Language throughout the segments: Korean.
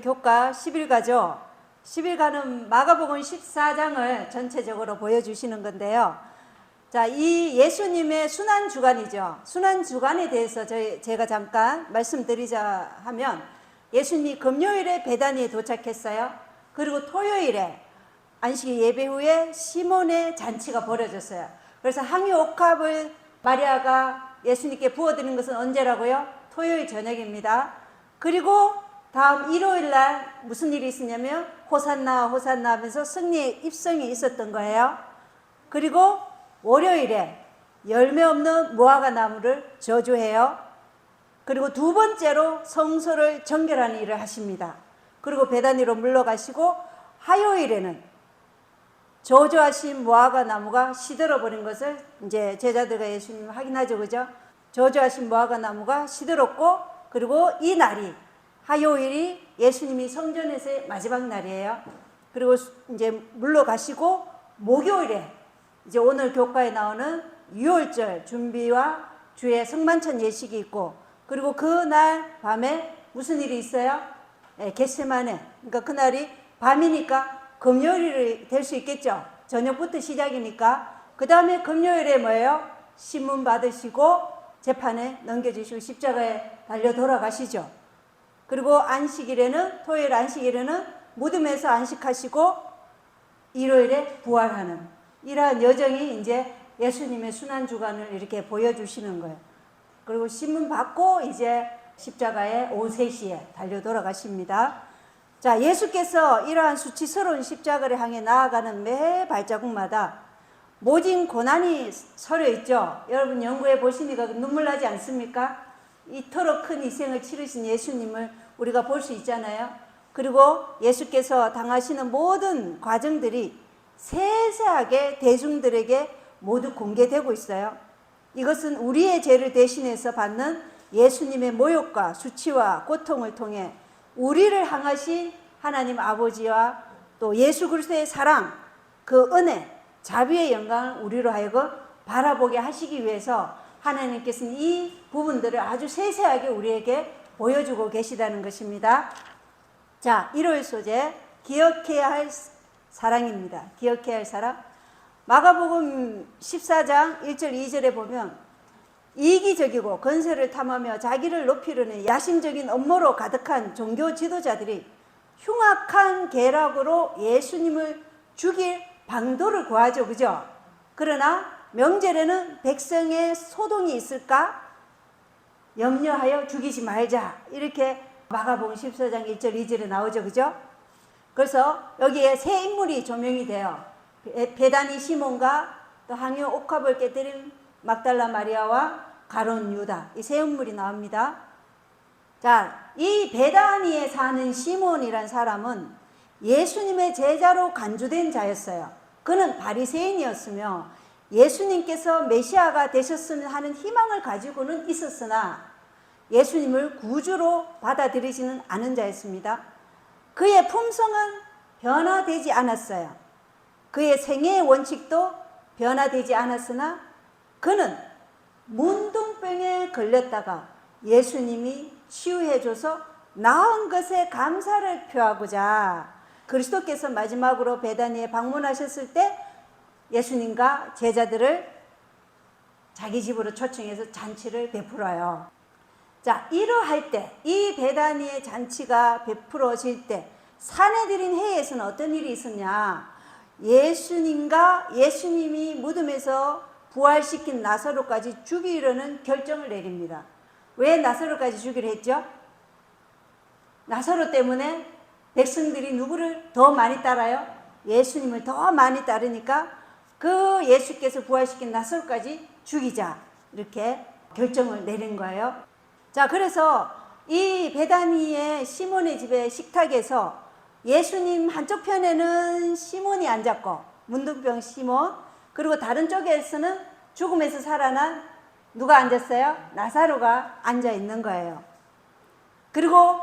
교과 10일가죠. 10일가는 마가복음 14장을 전체적으로 보여주시는 건데요. 자, 이 예수님의 순환주간이죠. 순환주간에 대해서 제가 잠깐 말씀드리자 하면, 예수님이 금요일에 베다니에 도착했어요. 그리고 토요일에 안식 예배 후에 시몬의 잔치가 벌어졌어요. 그래서 항유 옥합을 마리아가 예수님께 부어드린 것은 언제라고요? 토요일 저녁입니다. 그리고 다음 일요일 날 무슨 일이 있었냐면 호산나 호산나 하면서 승리의 입성이 있었던 거예요. 그리고 월요일에 열매 없는 무화과 나무를 저주해요. 그리고 두 번째로 성소를 정결하는 일을 하십니다. 그리고 베다니로 물러가시고 화요일에는 저주하신 무화과 나무가 시들어 버린 것을 이제 제자들과 예수님 확인하죠, 그죠? 저주하신 무화과 나무가 시들었고, 그리고 이 날이 화요일이 예수님이 성전에서의 마지막 날이에요. 그리고 이제 물러가시고 목요일에 이제 오늘 교과에 나오는 유월절 준비와 주의 성만찬 예식이 있고, 그리고 그날 밤에 무슨 일이 있어요? 겟세마네. 그러니까 그날이 밤이니까 금요일이 될 수 있겠죠. 저녁부터 시작이니까. 그 다음에 금요일에 뭐예요? 신문 받으시고 재판에 넘겨주시고 십자가에 달려 돌아가시죠. 그리고 안식일에는, 토요일 안식일에는 무덤에서 안식하시고 일요일에 부활하는 이러한 여정이 이제 예수님의 순환주간을 이렇게 보여주시는 거예요. 그리고 신문 받고 이제 십자가에 오후 3시에 달려 돌아가십니다. 자, 예수께서 이러한 수치스러운 십자가를 향해 나아가는 매 발자국마다 모진 고난이 서려 있죠. 여러분 연구해 보시니까 눈물 나지 않습니까? 이토록 큰 희생을 치르신 예수님을 우리가 볼 수 있잖아요. 그리고 예수께서 당하시는 모든 과정들이 세세하게 대중들에게 모두 공개되고 있어요. 이것은 우리의 죄를 대신해서 받는 예수님의 모욕과 수치와 고통을 통해 우리를 향하신 하나님 아버지와 또 예수 그리스도의 사랑, 그 은혜, 자비의 영광을 우리로 하여금 바라보게 하시기 위해서 하나님께서는 이 부분들을 아주 세세하게 우리에게 보여주고 계시다는 것입니다. 자, 일요일 소재 기억해야 할 사랑입니다. 기억해야 할 사랑. 마가복음 14장 1절 2절에 보면 이기적이고 건세를 탐하며 자기를 높이려는 야심적인 업무로 가득한 종교 지도자들이 흉악한 계략으로 예수님을 죽일 방도를 구하죠. 그죠? 그러나 명절에는 백성의 소동이 있을까? 염려하여 죽이지 말자. 이렇게 마가복음 14장 1절 2절에 나오죠. 그죠? 그래서 여기에 세 인물이 조명이 돼요. 베다니 시몬과 또 항유 옥합을 깨뜨린 막달라 마리아와 가룟 유다, 이 세 인물이 나옵니다. 자, 이 베다니에 사는 시몬이란 사람은 예수님의 제자로 간주된 자였어요. 그는 바리새인이었으며 예수님께서 메시아가 되셨으면 하는 희망을 가지고는 있었으나 예수님을 구주로 받아들이지는 않은 자였습니다. 그의 품성은 변화되지 않았어요. 그의 생애의 원칙도 변화되지 않았으나 그는 문둥병에 걸렸다가 예수님이 치유해줘서 나은 것에 감사를 표하고자 그리스도께서 마지막으로 베다니에 방문하셨을 때 예수님과 제자들을 자기 집으로 초청해서 잔치를 베풀어요. 자, 이러할 때, 이 베다니의 잔치가 베풀어질 때 사내들인 해에서는 어떤 일이 있었냐? 예수님과 예수님이 무덤에서 부활시킨 나사로까지 죽이려는 결정을 내립니다. 왜 나사로까지 죽이려 했죠? 나사로 때문에 백성들이 누구를 더 많이 따라요? 예수님을 더 많이 따르니까 그 예수께서 부활시킨 나사로까지 죽이자, 이렇게 결정을 내린 거예요. 자, 그래서 이 베다니의 시몬의 집의 식탁에서 예수님 한쪽 편에는 시몬이 앉았고, 문둥병 시몬, 그리고 다른 쪽에서는 죽음에서 살아난 누가 앉았어요? 나사로가 앉아 있는 거예요. 그리고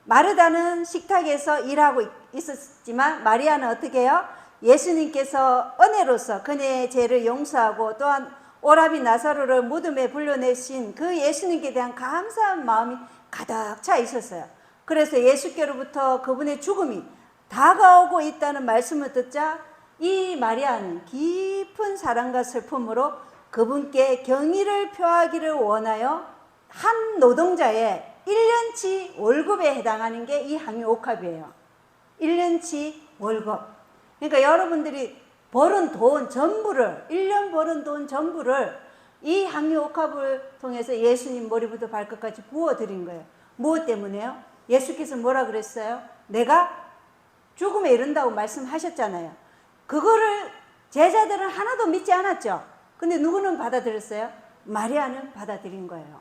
마르다는 식탁에서 일하고 있었지만 마리아는 어떻게 해요? 예수님께서 은혜로서 그녀의 죄를 용서하고 또한 오라비 나사로를 무덤에 불러내신 그 예수님께 대한 감사한 마음이 가득 차 있었어요. 그래서 예수께로부터 그분의 죽음이 다가오고 있다는 말씀을 듣자 이 마리아는 깊은 사랑과 슬픔으로 그분께 경의를 표하기를 원하여 한 노동자의 1년치 월급에 해당하는 게 이 항유 옥합이에요. 1년치 월급. 그러니까 여러분들이 벌은 돈 전부를, 1년 벌은 돈 전부를 이 항유 옥합을 통해서 예수님 머리부터 발끝까지 부어드린 거예요. 무엇 때문에요? 예수께서 뭐라 그랬어요? 내가 죽음에 이른다고 말씀하셨잖아요. 그거를 제자들은 하나도 믿지 않았죠. 근데 누구는 받아들였어요? 마리아는 받아들인 거예요.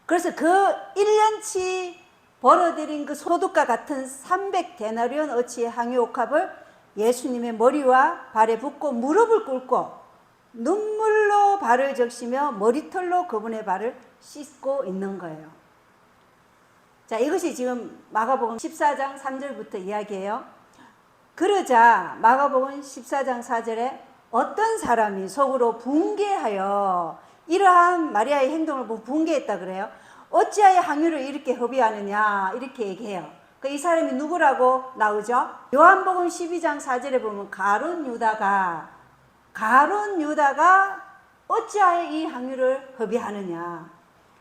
그래서 그 1년치 벌어들인 그 소득과 같은 300데나리온 어치의 항유 옥합을 예수님의 머리와 발에 붓고 무릎을 꿇고 눈물로 발을 적시며 머리털로 그분의 발을 씻고 있는 거예요. 자, 이것이 지금 마가복음 14장 3절부터 이야기예요. 그러자 마가복음 14장 4절에 어떤 사람이 속으로 붕괴하여 이러한 마리아의 행동을 보고 붕괴했다 그래요. 어찌하여 항유를 이렇게 허비하느냐 이렇게 얘기해요. 이 사람이 누구라고 나오죠? 요한복음 12장 4절에 보면 가룟 유다가 어찌하여 이 항유를 허비하느냐.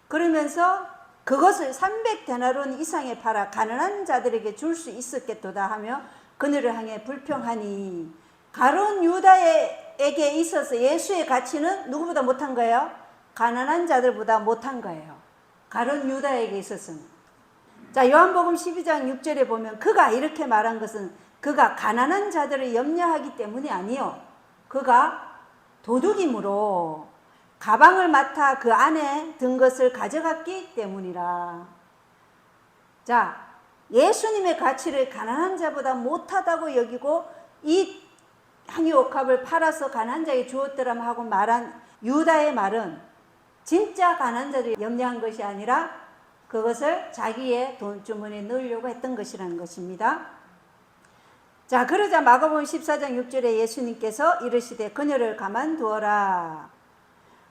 그러면서 그것을 300데나리온 이상에 팔아 가난한 자들에게 줄 수 있었겠도다 하며 그녀를 향해 불평하니, 가룟 유다에게 있어서 예수의 가치는 누구보다 못한 거예요? 가난한 자들보다 못한 거예요. 가룟 유다에게 있어서는. 자, 요한복음 12장 6절에 보면 그가 이렇게 말한 것은 그가 가난한 자들을 염려하기 때문이 아니요, 그가 도둑임으로 가방을 맡아 그 안에 든 것을 가져갔기 때문이라. 자, 예수님의 가치를 가난한 자보다 못하다고 여기고 이 항유 옥합을 팔아서 가난한 자에게 주었더라 하고 말한 유다의 말은 진짜 가난한 자를 염려한 것이 아니라 그것을 자기의 돈주머니에 넣으려고 했던 것이라는 것입니다. 자, 그러자 마가복음 14장 6절에 예수님께서 이르시되 그녀를 가만두어라.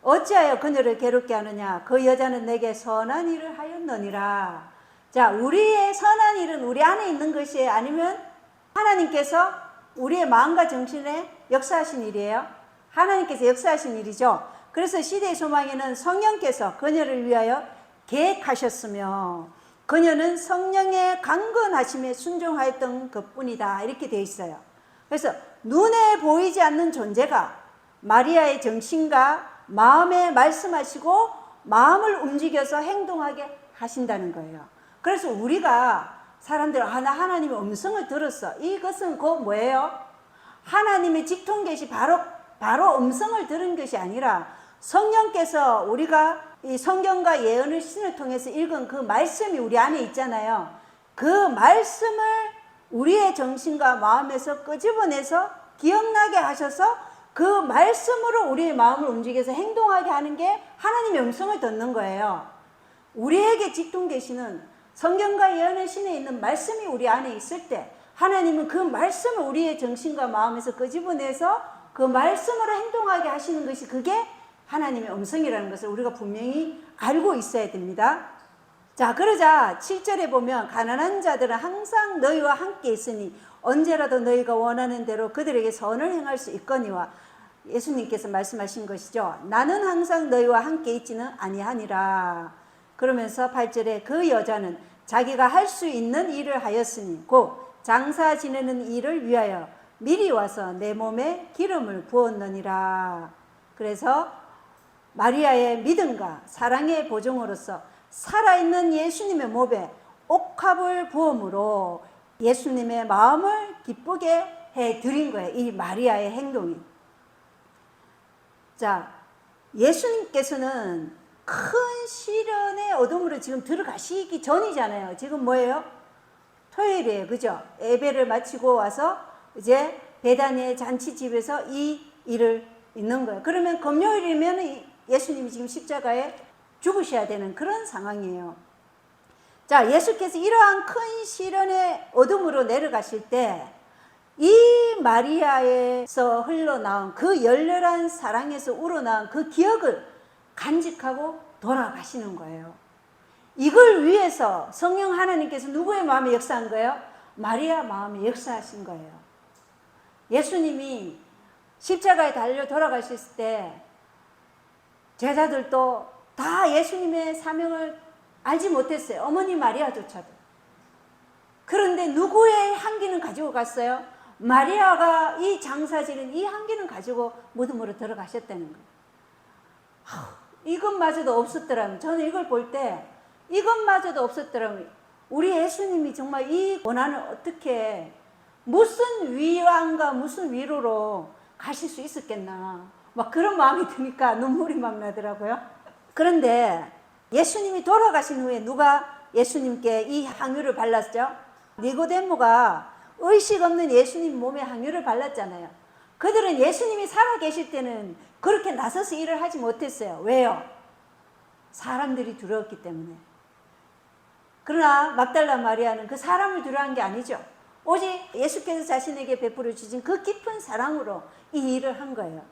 어찌하여 그녀를 괴롭게 하느냐? 그 여자는 내게 선한 일을 하였느니라. 자, 우리의 선한 일은 우리 안에 있는 것이에요? 아니면 하나님께서 우리의 마음과 정신에 역사하신 일이에요? 하나님께서 역사하신 일이죠. 그래서 시대의 소망에는 성령께서 그녀를 위하여 계획하셨으며 그녀는 성령의 강건하심에 순종하였던 것뿐이다, 이렇게 되어 있어요. 그래서 눈에 보이지 않는 존재가 마리아의 정신과 마음에 말씀하시고 마음을 움직여서 행동하게 하신다는 거예요. 그래서 우리가 사람들 나 하나님의 음성을 들었어, 이것은 곧 뭐예요? 하나님의 직통계시 바로 음성을 들은 것이 아니라 성령께서 우리가 이 성경과 예언의 신을 통해서 읽은 그 말씀이 우리 안에 있잖아요. 그 말씀을 우리의 정신과 마음에서 끄집어내서 기억나게 하셔서 그 말씀으로 우리의 마음을 움직여서 행동하게 하는 게 하나님의 음성을 듣는 거예요. 우리에게 직통계시는 성경과 예언의 신에 있는 말씀이 우리 안에 있을 때 하나님은 그 말씀을 우리의 정신과 마음에서 끄집어내서 그 말씀으로 행동하게 하시는 것이 그게 하나님의 음성이라는 것을 우리가 분명히 알고 있어야 됩니다. 자, 그러자 7절에 보면 가난한 자들은 항상 너희와 함께 있으니 언제라도 너희가 원하는 대로 그들에게 선을 행할 수 있거니와, 예수님께서 말씀하신 것이죠. 나는 항상 너희와 함께 있지는 아니하니라. 그러면서 8절에 그 여자는 자기가 할 수 있는 일을 하였으니 곧 장사 지내는 일을 위하여 미리 와서 내 몸에 기름을 부었느니라. 그래서 마리아의 믿음과 사랑의 보증으로서 살아있는 예수님의 몸에 옥합을 부음으로 예수님의 마음을 기쁘게 해드린 거예요, 이 마리아의 행동이. 자, 예수님께서는 큰 시련의 어둠으로 지금 들어가시기 전이잖아요. 지금 뭐예요? 토요일이에요, 그죠? 예배를 마치고 와서 이제 베다니의 잔치집에서 이 일을 있는 거예요. 그러면 금요일이면 예수님이 지금 십자가에 죽으셔야 되는 그런 상황이에요. 자, 예수께서 이러한 큰 시련의 어둠으로 내려가실 때 이 마리아에서 흘러나온 그 열렬한 사랑에서 우러나온 그 기억을 간직하고 돌아가시는 거예요. 이걸 위해서 성령 하나님께서 누구의 마음에 역사한 거예요? 마리아 마음에 역사하신 거예요. 예수님이 십자가에 달려 돌아가셨을 때 제자들도 다 예수님의 사명을 알지 못했어요. 어머니 마리아조차도. 그런데 누구의 향기는 가지고 갔어요? 마리아가 이 장사지는 이 향기는 가지고 무덤으로 들어가셨다는 거예요. 이것마저도 없었더라면, 저는 이걸 볼 때 이것마저도 없었더라면 우리 예수님이 정말 이 고난을 어떻게, 무슨 위안과 무슨 위로로 가실 수 있었겠나, 막 그런 마음이 드니까 눈물이 막 나더라고요. 그런데 예수님이 돌아가신 후에 누가 예수님께 이 향유를 발랐죠? 니고데모가 의식 없는 예수님 몸에 향유를 발랐잖아요. 그들은 예수님이 살아계실 때는 그렇게 나서서 일을 하지 못했어요. 왜요? 사람들이 두려웠기 때문에. 그러나 막달라 마리아는 그 사람을 두려워한 게 아니죠. 오직 예수께서 자신에게 베풀어 주신 그 깊은 사랑으로 이 일을 한 거예요.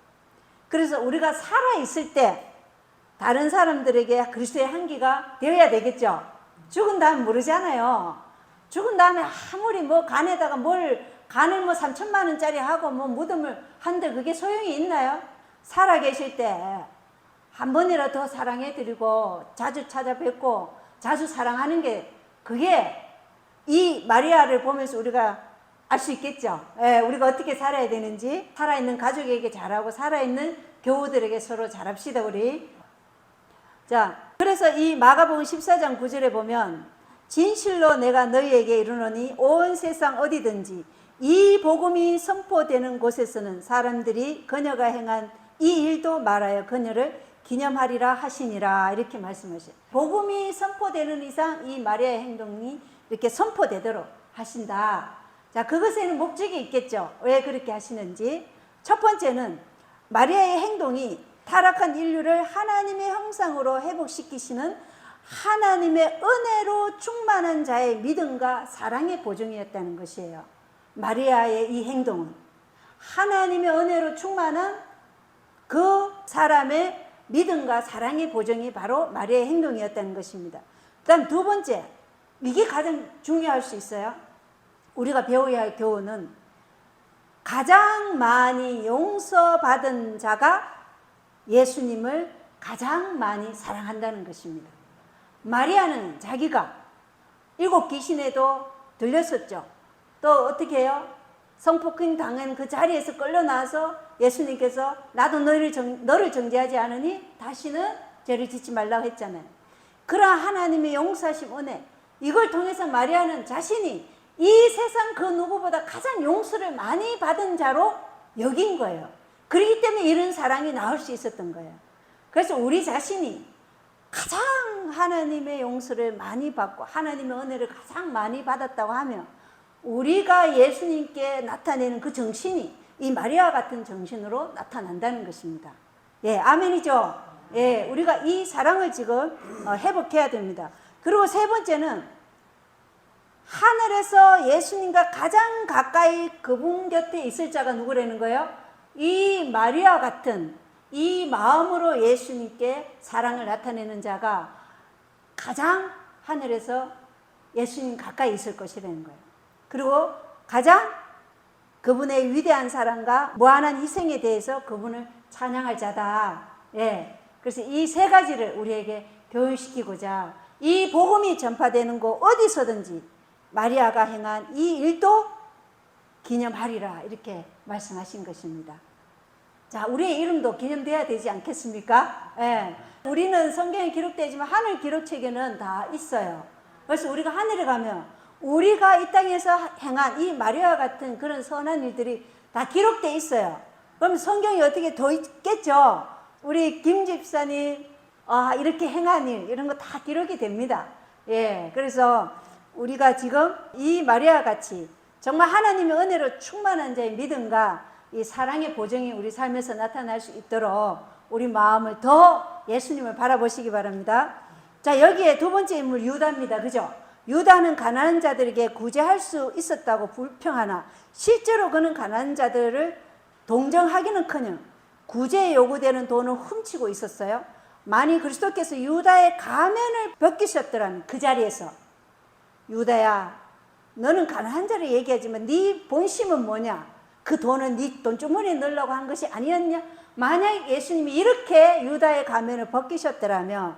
그래서 우리가 살아있을 때 다른 사람들에게 그리스도의 향기가 되어야 되겠죠. 죽은 다음 모르잖아요. 죽은 다음에 아무리 뭐 간에다가 간을 뭐 3천만 원짜리 하고 뭐 무덤을 한들 그게 소용이 있나요? 살아계실 때 한 번이라도 더 사랑해드리고 자주 찾아뵙고 자주 사랑하는 게, 그게 이 마리아를 보면서 우리가 알 수 있겠죠. 예, 우리가 어떻게 살아야 되는지, 살아있는 가족에게 잘하고 살아있는 교우들에게 서로 잘합시다 우리. 자, 그래서 이 마가복음 14장 9절에 보면 진실로 내가 너희에게 이르노니 온 세상 어디든지 이 복음이 선포되는 곳에서는 사람들이 그녀가 행한 이 일도 말하여 그녀를 기념하리라 하시니라, 이렇게 말씀하셔요. 복음이 선포되는 이상 이 마리아의 행동이 이렇게 선포되도록 하신다. 자, 그것에는 목적이 있겠죠. 왜 그렇게 하시는지. 첫 번째는 마리아의 행동이 타락한 인류를 하나님의 형상으로 회복시키시는 하나님의 은혜로 충만한 자의 믿음과 사랑의 보증이었다는 것이에요. 마리아의 이 행동은 하나님의 은혜로 충만한 그 사람의 믿음과 사랑의 보증이 바로 마리아의 행동이었다는 것입니다. 그 다음 두 번째, 이게 가장 중요할 수 있어요. 우리가 배워야 할 교훈은 가장 많이 용서받은 자가 예수님을 가장 많이 사랑한다는 것입니다. 마리아는 자기가 7 귀신에도 들렸었죠. 또 어떻게 해요? 성폭행 당한 그 자리에서 끌려나와서 예수님께서 나도 너를 정죄하지 않으니 다시는 죄를 짓지 말라고 했잖아요. 그러한 하나님의 용서하심 은혜, 이걸 통해서 마리아는 자신이 이 세상 그 누구보다 가장 용서를 많이 받은 자로 여긴 거예요. 그렇기 때문에 이런 사랑이 나올 수 있었던 거예요. 그래서 우리 자신이 가장 하나님의 용서를 많이 받고 하나님의 은혜를 가장 많이 받았다고 하면 우리가 예수님께 나타내는 그 정신이 이 마리아 같은 정신으로 나타난다는 것입니다. 예, 아멘이죠? 예, 우리가 이 사랑을 지금 회복해야 됩니다. 그리고 세 번째는 하늘에서 예수님과 가장 가까이 그분 곁에 있을 자가 누구라는 거예요? 이 마리아 같은 이 마음으로 예수님께 사랑을 나타내는 자가 가장 하늘에서 예수님 가까이 있을 것이라는 거예요. 그리고 가장 그분의 위대한 사랑과 무한한 희생에 대해서 그분을 찬양할 자다. 예. 그래서 이 세 가지를 우리에게 교육시키고자 이 복음이 전파되는 곳 어디서든지 마리아가 행한 이 일도 기념하리라, 이렇게 말씀하신 것입니다. 자, 우리의 이름도 기념돼야 되지 않겠습니까? 예. 우리는 성경에 기록되지만 하늘 기록책에는 다 있어요. 그래서 우리가 하늘에 가면 우리가 이 땅에서 행한 이 마리아 같은 그런 선한 일들이 다 기록되어 있어요. 그럼 성경이 어떻게 더 있겠죠? 우리 김 집사님 이렇게 행한 일, 이런 거 다 기록이 됩니다. 예, 그래서 우리가 지금 이 마리아 같이 정말 하나님의 은혜로 충만한 자의 믿음과 이 사랑의 보증이 우리 삶에서 나타날 수 있도록 우리 마음을 더 예수님을 바라보시기 바랍니다. 자, 여기에 두 번째 인물 유다입니다. 그죠? 유다는 가난한 자들에게 구제할 수 있었다고 불평하나 실제로 그는 가난한 자들을 동정하기는커녕 구제에 요구되는 돈을 훔치고 있었어요. 만일 그리스도께서 유다의 가면을 벗기셨더라면 그 자리에서 유다야, 너는 가난한 자를 얘기하지만 네 본심은 뭐냐? 그 돈은 네 돈주머니에 넣으려고 한 것이 아니었냐? 만약 예수님이 이렇게 유다의 가면을 벗기셨더라면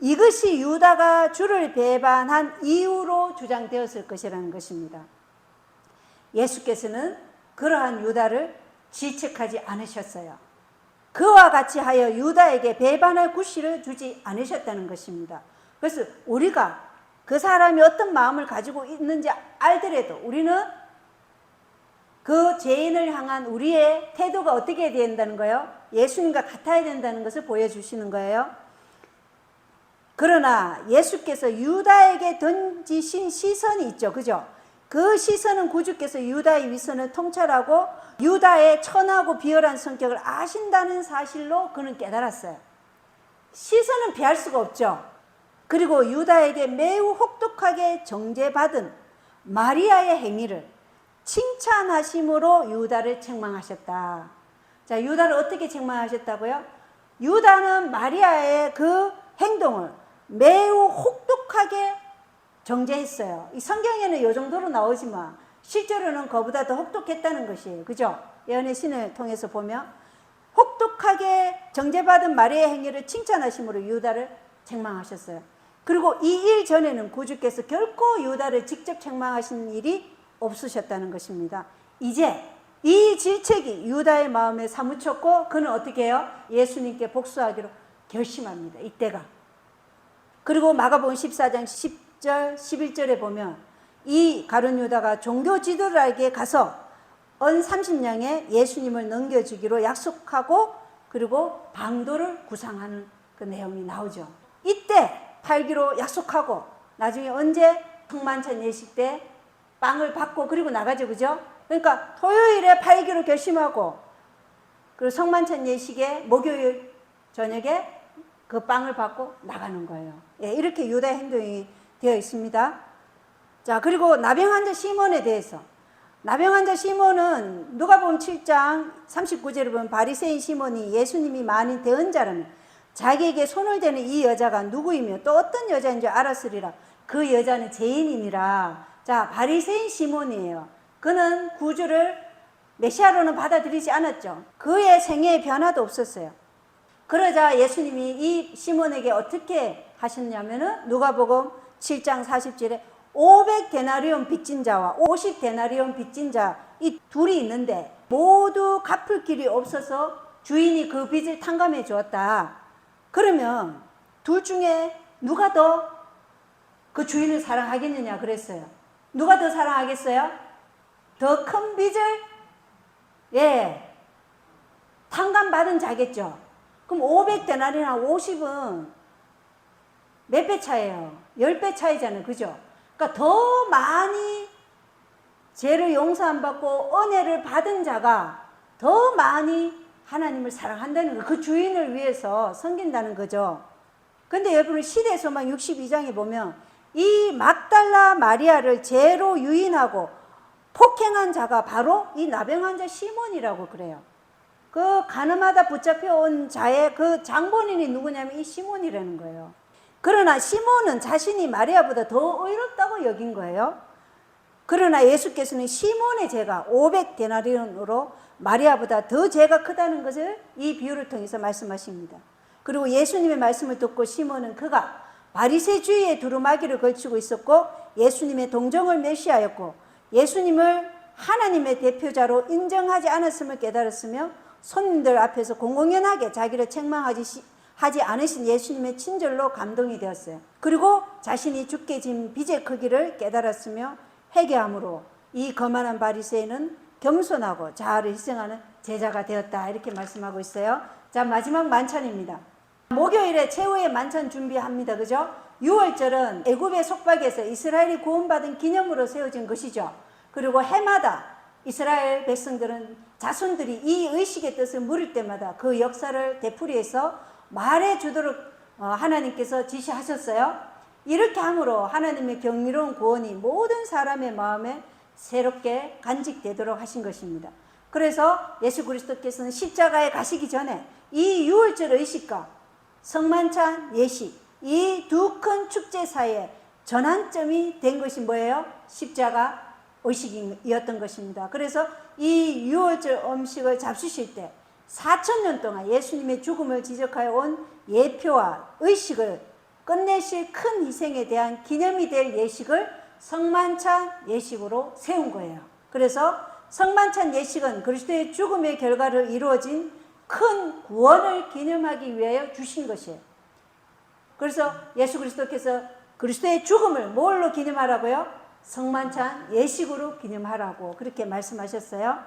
이것이 유다가 주를 배반한 이유로 주장되었을 것이라는 것입니다. 예수께서는 그러한 유다를 질책하지 않으셨어요. 그와 같이 하여 유다에게 배반할 구실을 주지 않으셨다는 것입니다. 그래서 우리가 그 사람이 어떤 마음을 가지고 있는지 알더라도 우리는 그 죄인을 향한 우리의 태도가 어떻게 된다는 거예요? 예수님과 같아야 된다는 것을 보여주시는 거예요. 그러나 예수께서 유다에게 던지신 시선이 있죠. 그죠? 그 시선은 구주께서 유다의 위선을 통찰하고 유다의 천하고 비열한 성격을 아신다는 사실로 그는 깨달았어요. 시선은 피할 수가 없죠. 그리고 유다에게 매우 혹독하게 정죄받은 마리아의 행위를 칭찬하심으로 유다를 책망하셨다. 자, 유다를 어떻게 책망하셨다고요? 유다는 마리아의 그 행동을 매우 혹독하게 정죄했어요. 이 성경에는 이 정도로 나오지만 실제로는 그보다 더 혹독했다는 것이에요. 그죠? 예언의 신을 통해서 보면 혹독하게 정죄받은 마리아의 행위를 칭찬하심으로 유다를 책망하셨어요. 그리고 이 일 전에는 구주께서 결코 유다를 직접 책망하신 일이 없으셨다는 것입니다. 이제 이 질책이 유다의 마음에 사무쳤고 그는 어떻게 해요? 예수님께 복수하기로 결심합니다. 이때가. 그리고 마가복음 14장 10절 11절에 보면 이 가룟 유다가 종교 지도자에게 가서 은 30냥에 예수님을 넘겨주기로 약속하고 그리고 방도를 구상하는 그 내용이 나오죠. 이때 팔기로 약속하고 나중에 언제 성만찬 예식 때 빵을 받고 그리고 나가죠. 그죠? 그러니까 토요일에 팔기로 결심하고 그리고 성만찬 예식에 목요일 저녁에 그 빵을 받고 나가는 거예요. 예, 이렇게 유다의 행동이 되어 있습니다. 자, 그리고 나병 환자 시몬에 대해서 나병 환자 시몬은 누가복음 7장 39절에 보면 바리새인 시몬이 예수님이 많이 대언 자라면 자기에게 손을 대는 이 여자가 누구이며 또 어떤 여자인 줄 알았으리라. 그 여자는 죄인이니라. 자, 바리새인 시몬이에요. 그는 구주를 메시아로는 받아들이지 않았죠. 그의 생애에 변화도 없었어요. 그러자 예수님이 이 시몬에게 어떻게 하셨냐면은 누가복음 7장 40절에 500데나리온 빚진 자와 50데나리온 빚진 자 이 둘이 있는데 모두 갚을 길이 없어서 주인이 그 빚을 탕감해 주었다. 그러면 둘 중에 누가 더 그 주인을 사랑하겠느냐 그랬어요. 누가 더 사랑하겠어요? 더 큰 빚을 탕감받은 자겠죠. 그럼 500데나리나 50은 몇 배 차이에요? 10배 차이잖아요. 그죠? 그러니까 더 많이 죄를 용서 안 받고 은혜를 받은 자가 더 많이 하나님을 사랑한다는 거, 그 주인을 위해서 섬긴다는 거죠. 근데 여러분 시대 소망 62장에 보면 이 막달라 마리아를 죄로 유인하고 폭행한 자가 바로 이 나병 환자 시몬이라고 그래요. 그 가늠하다 붙잡혀온 자의 그 장본인이 누구냐면 이 시몬이라는 거예요. 그러나 시몬은 자신이 마리아보다 더 의롭다고 여긴 거예요. 그러나 예수께서는 시몬의 죄가 500데나리온으로 마리아보다 더 죄가 크다는 것을 이 비유를 통해서 말씀하십니다. 그리고 예수님의 말씀을 듣고 시몬은 그가 바리새주의의 두루마기를 걸치고 있었고 예수님의 동정을 멸시하였고 예수님을 하나님의 대표자로 인정하지 않았음을 깨달았으며 손님들 앞에서 공공연하게 자기를 책망하지 않으신 예수님의 친절로 감동이 되었어요. 그리고 자신이 죽게 진 빚의 크기를 깨달았으며 회개함으로 이 거만한 바리새인은 겸손하고 자아를 희생하는 제자가 되었다. 이렇게 말씀하고 있어요. 자, 마지막 만찬입니다. 목요일에 최후의 만찬 준비합니다. 그죠? 6월절은 애굽의 속박에서 이스라엘이 구원받은 기념으로 세워진 것이죠. 그리고 해마다 이스라엘 백성들은 자손들이 이 의식의 뜻을 물을 때마다 그 역사를 되풀이해서 말해주도록 하나님께서 지시하셨어요. 이렇게 함으로 하나님의 경이로운 구원이 모든 사람의 마음에 새롭게 간직되도록 하신 것입니다. 그래서 예수 그리스도께서는 십자가에 가시기 전에 이 유월절 의식과 성만찬 예식, 이 두 큰 축제 사이에 전환점이 된 것이 뭐예요? 십자가 의식이었던 것입니다. 그래서 이 유월절 음식을 잡수실 때 4,000년 동안 예수님의 죽음을 지적하여 온 예표와 의식을 끝내실 큰 희생에 대한 기념이 될 예식을 성만찬 예식으로 세운 거예요. 그래서 성만찬 예식은 그리스도의 죽음의 결과로 이루어진 큰 구원을 기념하기 위하여 주신 것이에요. 그래서 예수 그리스도께서 그리스도의 죽음을 뭘로 기념하라고요? 성만찬 예식으로 기념하라고 그렇게 말씀하셨어요.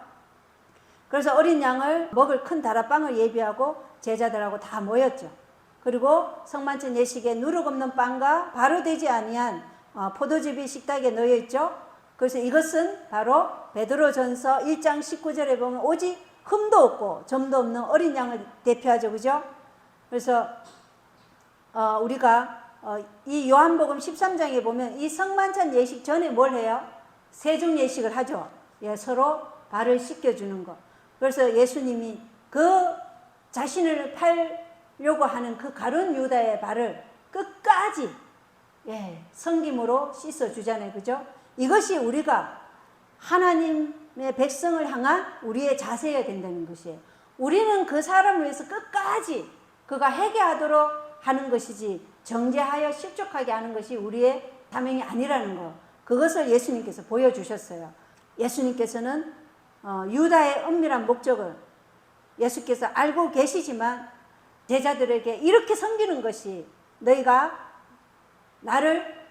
그래서 어린 양을 먹을 큰 다락방을 예비하고 제자들하고 다 모였죠. 그리고 성만찬 예식에 누룩 없는 빵과 바로 되지 아니한 포도즙이 식탁에 놓여 있죠. 그래서 이것은 바로 베드로전서 1장 19절에 보면 오직 흠도 없고 점도 없는 어린 양을 대표하죠. 그죠? 그래서 우리가 이 요한복음 13장에 보면 이 성만찬 예식 전에 뭘 해요? 세중 예식을 하죠. 예, 서로 발을 씻겨주는 것. 그래서 예수님이 그 자신을 팔려고 하는 그 가룟 유다의 발을 끝까지 섬김으로 씻어주잖아요. 그죠? 이것이 우리가 하나님의 백성을 향한 우리의 자세가 된다는 것이에요. 우리는 그 사람을 위해서 끝까지 그가 회개하도록 하는 것이지 정죄하여 실족하게 하는 것이 우리의 사명이 아니라는 것. 그것을 예수님께서 보여주셨어요. 예수님께서는 유다의 은밀한 목적을 예수께서 알고 계시지만 제자들에게 이렇게 섬기는 것이 너희가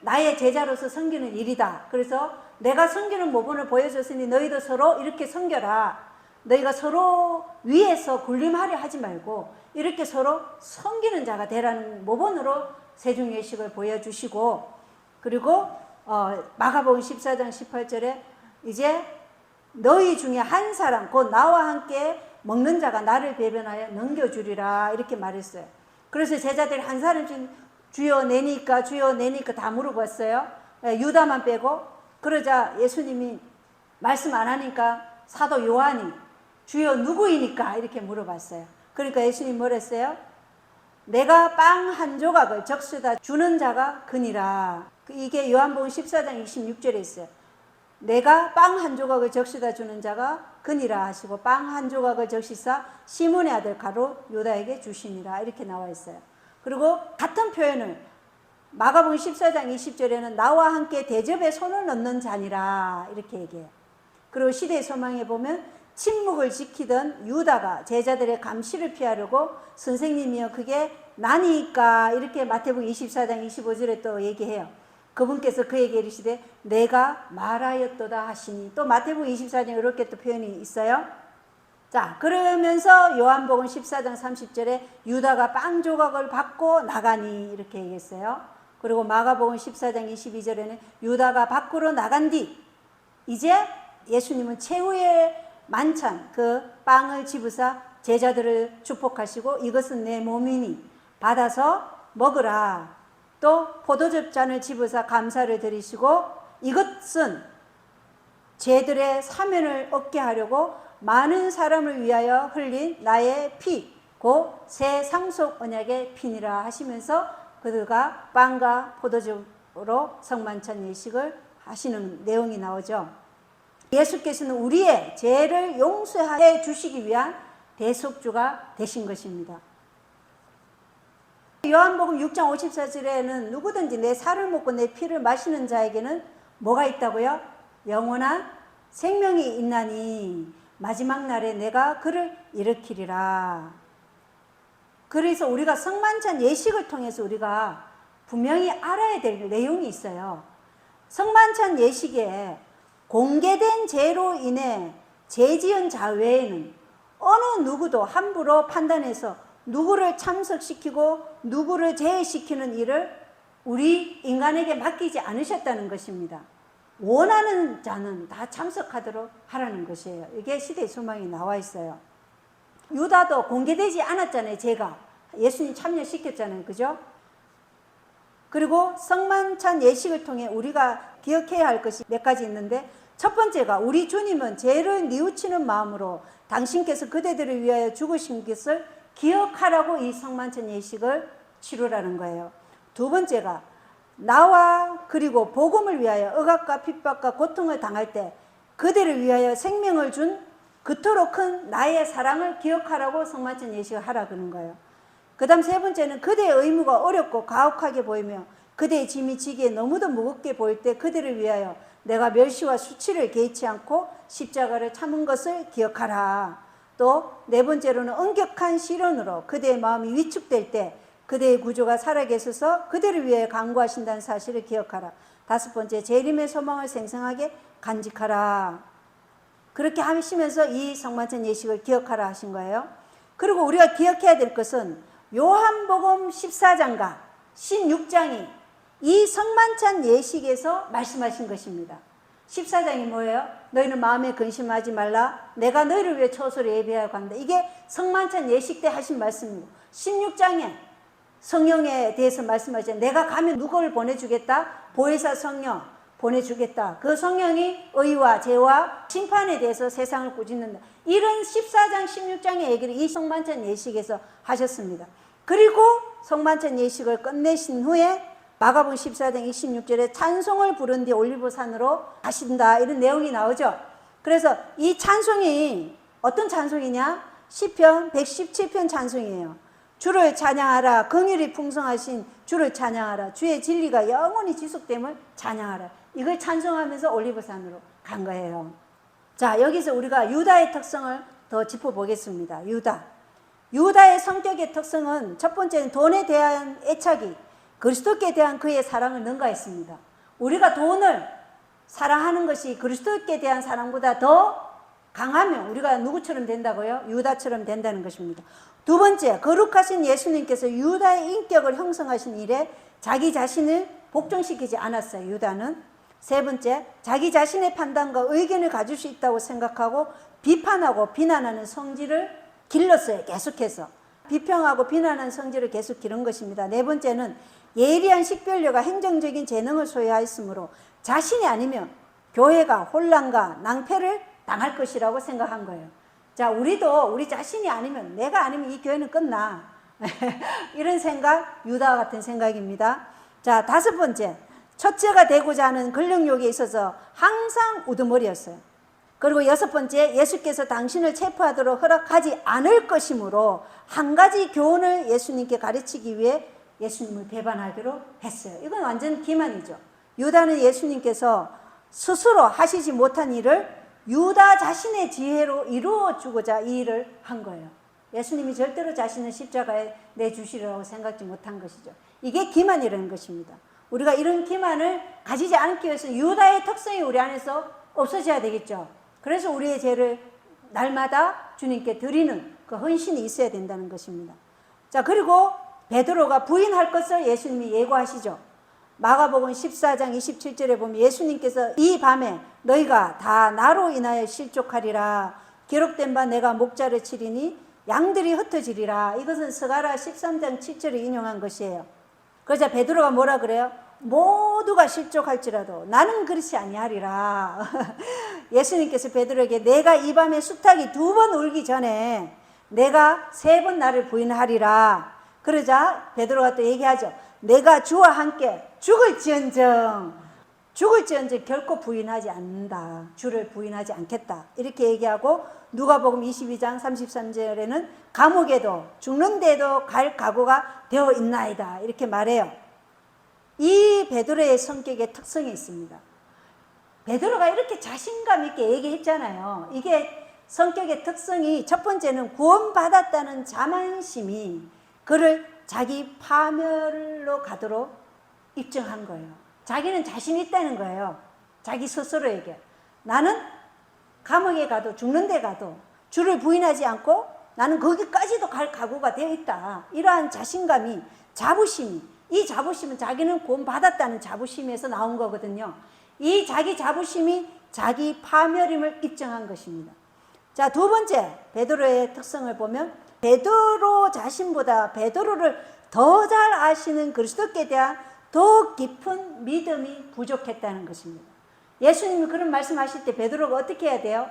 나의 제자로서 섬기는 일이다. 그래서 내가 섬기는 모범을 보여줬으니 너희도 서로 이렇게 섬겨라. 너희가 서로 위에서 군림하려 하지 말고 이렇게 서로 섬기는 자가 되라는 모범으로 세중예식을 보여주시고, 그리고 마가복음 14장 18절에 이제 너희 중에 한 사람 곧 나와 함께 먹는 자가 나를 배변하여 넘겨주리라 이렇게 말했어요. 그래서 제자들이 한 사람씩 주여 내니까 주여 내니까 다 물어봤어요. 유다만 빼고. 그러자 예수님이 말씀 안 하니까 사도 요한이 주여 누구이니까 이렇게 물어봤어요. 그러니까 예수님 뭐랬어요? 내가 빵 한 조각을 적시다 주는 자가 그니라. 이게 요한복음 14장 26절에 있어요. 내가 빵 한 조각을 적시다 주는 자가 그니라 하시고 빵 한 조각을 적시사 시몬의 아들 가롯 유다에게 주시니라 이렇게 나와 있어요. 그리고 같은 표현을 마가복음 14장 20절에는 나와 함께 대접에 손을 넣는 자니라 이렇게 얘기해요. 그리고 시대의 소망에 보면 침묵을 지키던 유다가 제자들의 감시를 피하려고 선생님이여 그게 나니까 이렇게 마태복음 24장 25절에 또 얘기해요. 그분께서 그에게 이르시되 내가 말하였도다 하시니, 또 마태복음 24장에 이렇게 또 표현이 있어요. 자, 그러면서 요한복음 14장 30절에 유다가 빵 조각을 받고 나가니 이렇게 얘기했어요. 그리고 마가복음 14장 22절에는 유다가 밖으로 나간 뒤 이제 예수님은 최후의 만찬 그 빵을 집으사 제자들을 축복하시고 이것은 내 몸이니 받아서 먹으라. 또 포도즙 잔을 집으사 감사를 드리시고 이것은 죄들의 사면을 얻게 하려고 많은 사람을 위하여 흘린 나의 피 곧 새 상속 언약의 피니라 하시면서 그들과 빵과 포도즙으로 성만찬 예식을 하시는 내용이 나오죠. 예수께서는 우리의 죄를 용서해 주시기 위한 대속주가 되신 것입니다. 요한복음 6장 54절에는 누구든지 내 살을 먹고 내 피를 마시는 자에게는 뭐가 있다고요? 영원한 생명이 있나니 마지막 날에 내가 그를 일으키리라. 그래서 우리가 성만찬 예식을 통해서 우리가 분명히 알아야 될 내용이 있어요. 성만찬 예식에 공개된 죄로 인해 죄 지은 자 외에는 어느 누구도 함부로 판단해서 누구를 참석시키고 누구를 제외시키는 일을 우리 인간에게 맡기지 않으셨다는 것입니다. 원하는 자는 다 참석하도록 하라는 것이에요. 이게 시대의 소망이 나와 있어요. 유다도 공개되지 않았잖아요. 죄가. 예수님 참여시켰잖아요. 그죠? 그리고 성만찬 예식을 통해 우리가 기억해야 할 것이 몇 가지 있는데, 첫 번째가 우리 주님은 죄를 뉘우치는 마음으로 당신께서 그대들을 위하여 죽으신 것을 기억하라고 이 성만찬 예식을 치루라는 거예요. 두 번째가 나와 그리고 복음을 위하여 억압과 핍박과 고통을 당할 때 그들을 위하여 생명을 준 그토록 큰 나의 사랑을 기억하라고 성만찬 예식을 하라 그러는 거예요. 그 다음 세 번째는 그대의 의무가 어렵고 가혹하게 보이며 그대의 짐이 지기에 너무도 무겁게 보일 때 그들을 위하여 내가 멸시와 수치를 개의치 않고 십자가를 참은 것을 기억하라. 또 네 번째로는 엄격한 시련으로 그대의 마음이 위축될 때 그대의 구주가 살아계셔서 그대를 위해 간구하신다는 사실을 기억하라. 다섯 번째, 재림의 소망을 생생하게 간직하라. 그렇게 하시면서 이 성만찬 예식을 기억하라 하신 거예요. 그리고 우리가 기억해야 될 것은 요한복음 14장과 16장이 이 성만찬 예식에서 말씀하신 것입니다. 14장이 뭐예요? 너희는 마음에 근심하지 말라. 내가 너희를 위해 처소를 예비하여 간다. 이게 성만찬 예식 때 하신 말씀이고 16장에 성령에 대해서 말씀하셨죠. 내가 가면 누구를 보내주겠다? 보혜사 성령 보내주겠다. 그 성령이 의와 죄와 심판에 대해서 세상을 꾸짖는다. 이런 14장 16장의 얘기를 이 성만찬 예식에서 하셨습니다. 그리고 성만찬 예식을 끝내신 후에 마가복음 14장 26절에 찬송을 부른 뒤 올리브산으로 가신다. 이런 내용이 나오죠. 그래서 이 찬송이 어떤 찬송이냐? 시편 117편 찬송이에요. 주를 찬양하라. 긍휼이 풍성하신 주를 찬양하라. 주의 진리가 영원히 지속됨을 찬양하라. 이걸 찬송하면서 올리브산으로 간 거예요. 자, 여기서 우리가 유다의 특성을 더 짚어보겠습니다. 유다의 성격의 특성은 첫 번째는 돈에 대한 애착이 그리스도께 대한 그의 사랑을 능가했습니다. 우리가 돈을 사랑하는 것이 그리스도께 대한 사랑보다 더 강하면 우리가 누구처럼 된다고요? 유다처럼 된다는 것입니다. 두 번째, 거룩하신 예수님께서 유다의 인격을 형성하신 일에 자기 자신을 복종시키지 않았어요. 유다는. 세 번째, 자기 자신의 판단과 의견을 가질 수 있다고 생각하고 비판하고 비난하는 성질을 길렀어요. 계속해서. 비평하고 비난하는 성질을 계속 기른 것입니다. 네 번째는 예리한 식별력과 행정적인 재능을 소유하였으므로 자신이 아니면 교회가 혼란과 낭패를 당할 것이라고 생각한 거예요. 자, 우리도 우리 자신이 아니면, 내가 아니면 이 교회는 끝나. 이런 생각, 유다와 같은 생각입니다. 자, 다섯 번째, 첫째가 되고자 하는 권력욕에 있어서 항상 우두머리였어요. 그리고 여섯 번째, 예수께서 당신을 체포하도록 허락하지 않을 것이므로 한 가지 교훈을 예수님께 가르치기 위해 예수님을 배반하기로 했어요. 이건 완전 기만이죠. 유다는 예수님께서 스스로 하시지 못한 일을 유다 자신의 지혜로 이루어 주고자 이 일을 한 거예요. 예수님이 절대로 자신을 십자가에 내주시리라고 생각지 못한 것이죠. 이게 기만이라는 것입니다. 우리가 이런 기만을 가지지 않기 위해서 유다의 특성이 우리 안에서 없어져야 되겠죠. 그래서 우리의 죄를 날마다 주님께 드리는 그 헌신이 있어야 된다는 것입니다. 자, 그리고 베드로가 부인할 것을 예수님이 예고하시죠. 마가복음 14장 27절에 보면 예수님께서 이 밤에 너희가 다 나로 인하여 실족하리라. 기록된 바 내가 목자를 치리니 양들이 흩어지리라. 이것은 스가랴 13장 7절을 인용한 것이에요. 그러자 베드로가 뭐라 그래요? 모두가 실족할지라도 나는 그렇지 아니하리라. 예수님께서 베드로에게 내가 이 밤에 수탉이 2번 울기 전에 내가 3번 나를 부인하리라. 그러자 베드로가 또 얘기하죠. 내가 주와 함께 죽을지언정 결코 부인하지 않는다. 주를 부인하지 않겠다. 이렇게 얘기하고 누가복음 22장 33절에는 감옥에도 죽는 데도 갈 각오가 되어 있나이다. 이렇게 말해요. 이 베드로의 성격의 특성이 있습니다. 베드로가 이렇게 자신감 있게 얘기했잖아요. 이게 성격의 특성이 첫 번째는 구원받았다는 자만심이 그를 자기 파멸로 가도록 입증한 거예요. 자기는 자신 있다는 거예요. 자기 스스로에게. 나는 감옥에 가도 죽는 데 가도 주를 부인하지 않고 나는 거기까지도 갈 각오가 되어 있다. 이러한 자신감이, 자부심이, 이 자부심은 자기는 구원받았다는 자부심에서 나온 거거든요. 이 자기 자부심이 자기 파멸임을 입증한 것입니다. 자, 두 번째 베드로의 특성을 보면 베드로 자신보다 베드로를 더 잘 아시는 그리스도께 대한 더 깊은 믿음이 부족했다는 것입니다. 예수님이 그런 말씀하실 때 베드로가 어떻게 해야 돼요?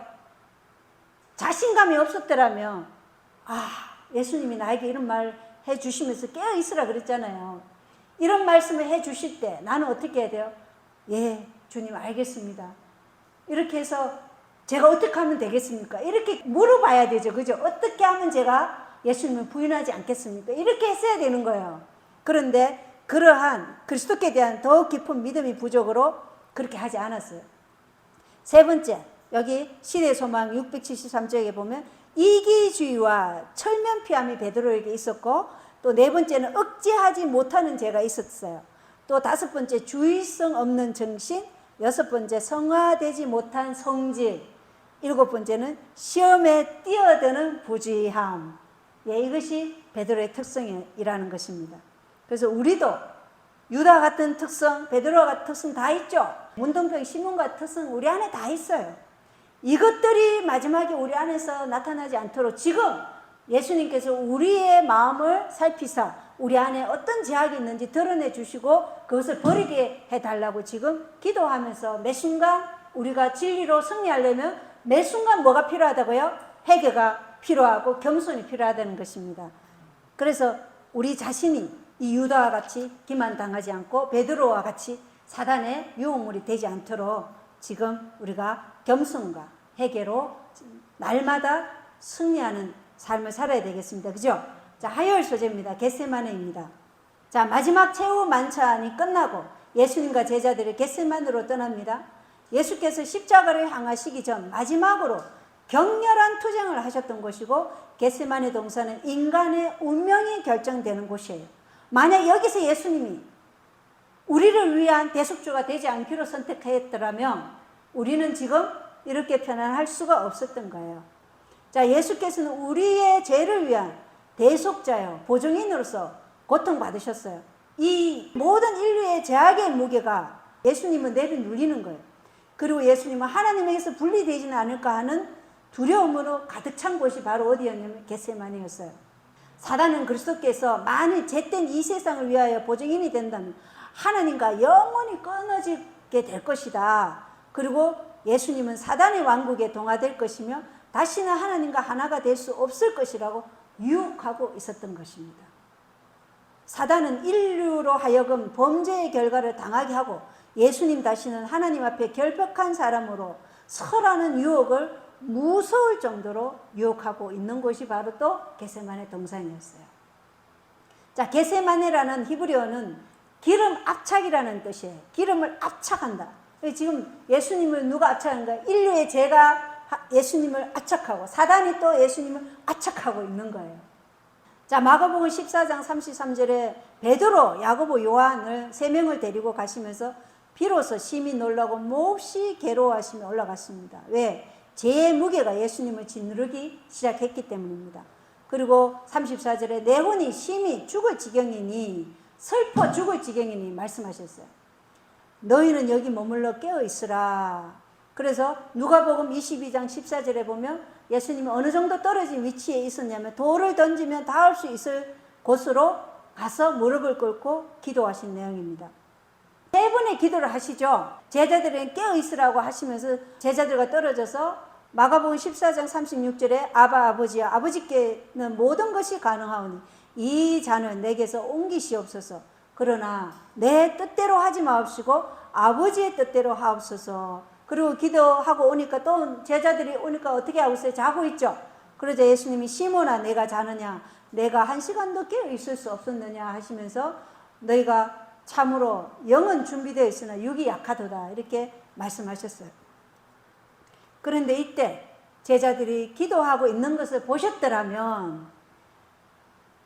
자신감이 없었더라면 예수님이 나에게 이런 말 해 주시면서 깨어 있으라 그랬잖아요. 이런 말씀을 해 주실 때 나는 어떻게 해야 돼요? 예, 주님 알겠습니다. 이렇게 해서 제가 어떻게 하면 되겠습니까? 이렇게 물어봐야 되죠. 그죠? 어떻게 하면 제가 예수님을 부인하지 않겠습니까? 이렇게 했어야 되는 거예요. 그런데 그러한 그리스도께 대한 더 깊은 믿음이 부족으로 그렇게 하지 않았어요. 세 번째, 여기 시대의 소망 673쪽에 보면 이기주의와 철면피함이 베드로에게 있었고, 또 네 번째는 억제하지 못하는 죄가 있었어요. 또 다섯 번째, 주의성 없는 정신, 여섯 번째, 성화되지 못한 성질, 일곱 번째는 시험에 뛰어드는 부주의함. 예, 이것이 베드로의 특성이라는 것입니다. 그래서 우리도 유다 같은 특성, 베드로 같은 특성 다 있죠. 문둥병 시몬과 특성 우리 안에 다 있어요. 이것들이 마지막에 우리 안에서 나타나지 않도록 지금 예수님께서 우리의 마음을 살피사 우리 안에 어떤 제약이 있는지 드러내 주시고 그것을 버리게 해달라고 지금 기도하면서 매 순간 우리가 진리로 승리하려면 매 순간 뭐가 필요하다고요? 회개가 필요하고 겸손이 필요하다는 것입니다. 그래서 우리 자신이 이 유다와 같이 기만당하지 않고 베드로와 같이 사단의 유혹물이 되지 않도록 지금 우리가 겸손과 회개로 날마다 승리하는 삶을 살아야 되겠습니다. 그죠? 자, 화요일 소재입니다. 겟세마네입니다. 자, 마지막 최후 만찬이 끝나고 예수님과 제자들이 겟세마네로 떠납니다. 예수께서 십자가를 향하시기 전 마지막으로 격렬한 투쟁을 하셨던 곳이고, 겟세마네 동산은 인간의 운명이 결정되는 곳이에요. 만약 여기서 예수님이 우리를 위한 대속주가 되지 않기로 선택했더라면 우리는 지금 이렇게 편안할 수가 없었던 거예요. 자, 예수께서는 우리의 죄를 위한 대속자요, 보증인으로서 고통받으셨어요. 이 모든 인류의 죄악의 무게가 예수님은 내려눌리는 거예요. 그리고 예수님은 하나님에게서 분리되지는 않을까 하는 두려움으로 가득 찬 곳이 바로 어디였냐면 겟세마네였어요. 사단은 그리스도께서 만일 잿된 이 세상을 위하여 보증인이 된다면 하나님과 영원히 끊어지게 될 것이다. 그리고 예수님은 사단의 왕국에 동화될 것이며 다시는 하나님과 하나가 될 수 없을 것이라고 유혹하고 있었던 것입니다. 사단은 인류로 하여금 범죄의 결과를 당하게 하고 예수님 다시는 하나님 앞에 결벽한 사람으로 설하는 유혹을 무서울 정도로 유혹하고 있는 곳이 바로 또 겟세마네 동산이었어요. 자, 겟세마네라는 히브리어는 기름 압착이라는 뜻이에요. 기름을 압착한다. 지금 예수님을 누가 압착한가? 인류의 죄가 예수님을 압착하고 사단이 또 예수님을 압착하고 있는 거예요. 자, 마가복음 14장 33절에 베드로, 야고보, 요한을 세 명을 데리고 가시면서 비로소 심히 놀라고 몹시 괴로워하시며 올라갔습니다. 왜? 죄의 무게가 예수님을 짓누르기 시작했기 때문입니다. 그리고 34절에 내 혼이 심히 죽을 지경이니, 슬퍼 죽을 지경이니 말씀하셨어요. 너희는 여기 머물러 깨어 있으라. 그래서 누가복음 22장 14절에 보면 예수님이 어느 정도 떨어진 위치에 있었냐면 돌을 던지면 닿을 수 있을 곳으로 가서 무릎을 꿇고 기도하신 내용입니다. 세 번의 기도를 하시죠. 제자들은 깨어 있으라고 하시면서 제자들과 떨어져서 마가복음 14장 36절에 아바 아버지야, 아버지께는 모든 것이 가능하오니 이 잔을 내게서 옮기시옵소서. 그러나 내 뜻대로 하지 마옵시고 아버지의 뜻대로 하옵소서. 그리고 기도하고 오니까 또 제자들이 오니까 어떻게 하고 있어요? 자고 있죠. 그러자 예수님이 시몬아 내가 자느냐, 내가 한 시간도 깨어 있을 수 없었느냐 하시면서 너희가 참으로 영은 준비되어 있으나 육이 약하도다 이렇게 말씀하셨어요. 그런데 이때 제자들이 기도하고 있는 것을 보셨더라면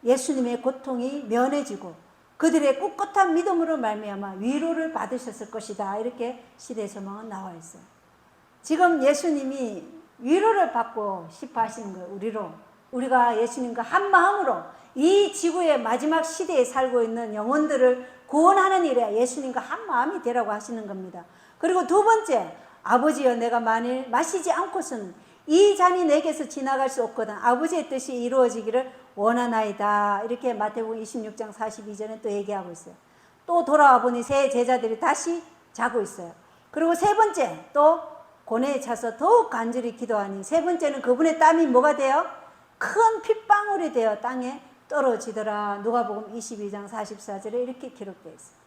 예수님의 고통이 면해지고 그들의 꿋꿋한 믿음으로 말미암아 위로를 받으셨을 것이다. 이렇게 시대의 소망은 나와 있어요. 지금 예수님이 위로를 받고 싶어 하시는 거예요. 우리가 예수님과 한 마음으로 이 지구의 마지막 시대에 살고 있는 영혼들을 구원하는 일에 예수님과 한 마음이 되라고 하시는 겁니다. 그리고 두 번째, 아버지여 내가 만일 마시지 않고서는 이 잔이 내게서 지나갈 수 없거든 아버지의 뜻이 이루어지기를 원하나이다. 이렇게 마태복음 26장 42절에 또 얘기하고 있어요. 또 돌아와 보니 세 제자들이 다시 자고 있어요. 그리고 세 번째 또 고뇌에 차서 더욱 간절히 기도하니 세 번째는 그분의 땀이 뭐가 돼요? 큰 핏방울이 되어 땅에 떨어지더라. 누가복음 22장 44절에 이렇게 기록되어 있어요.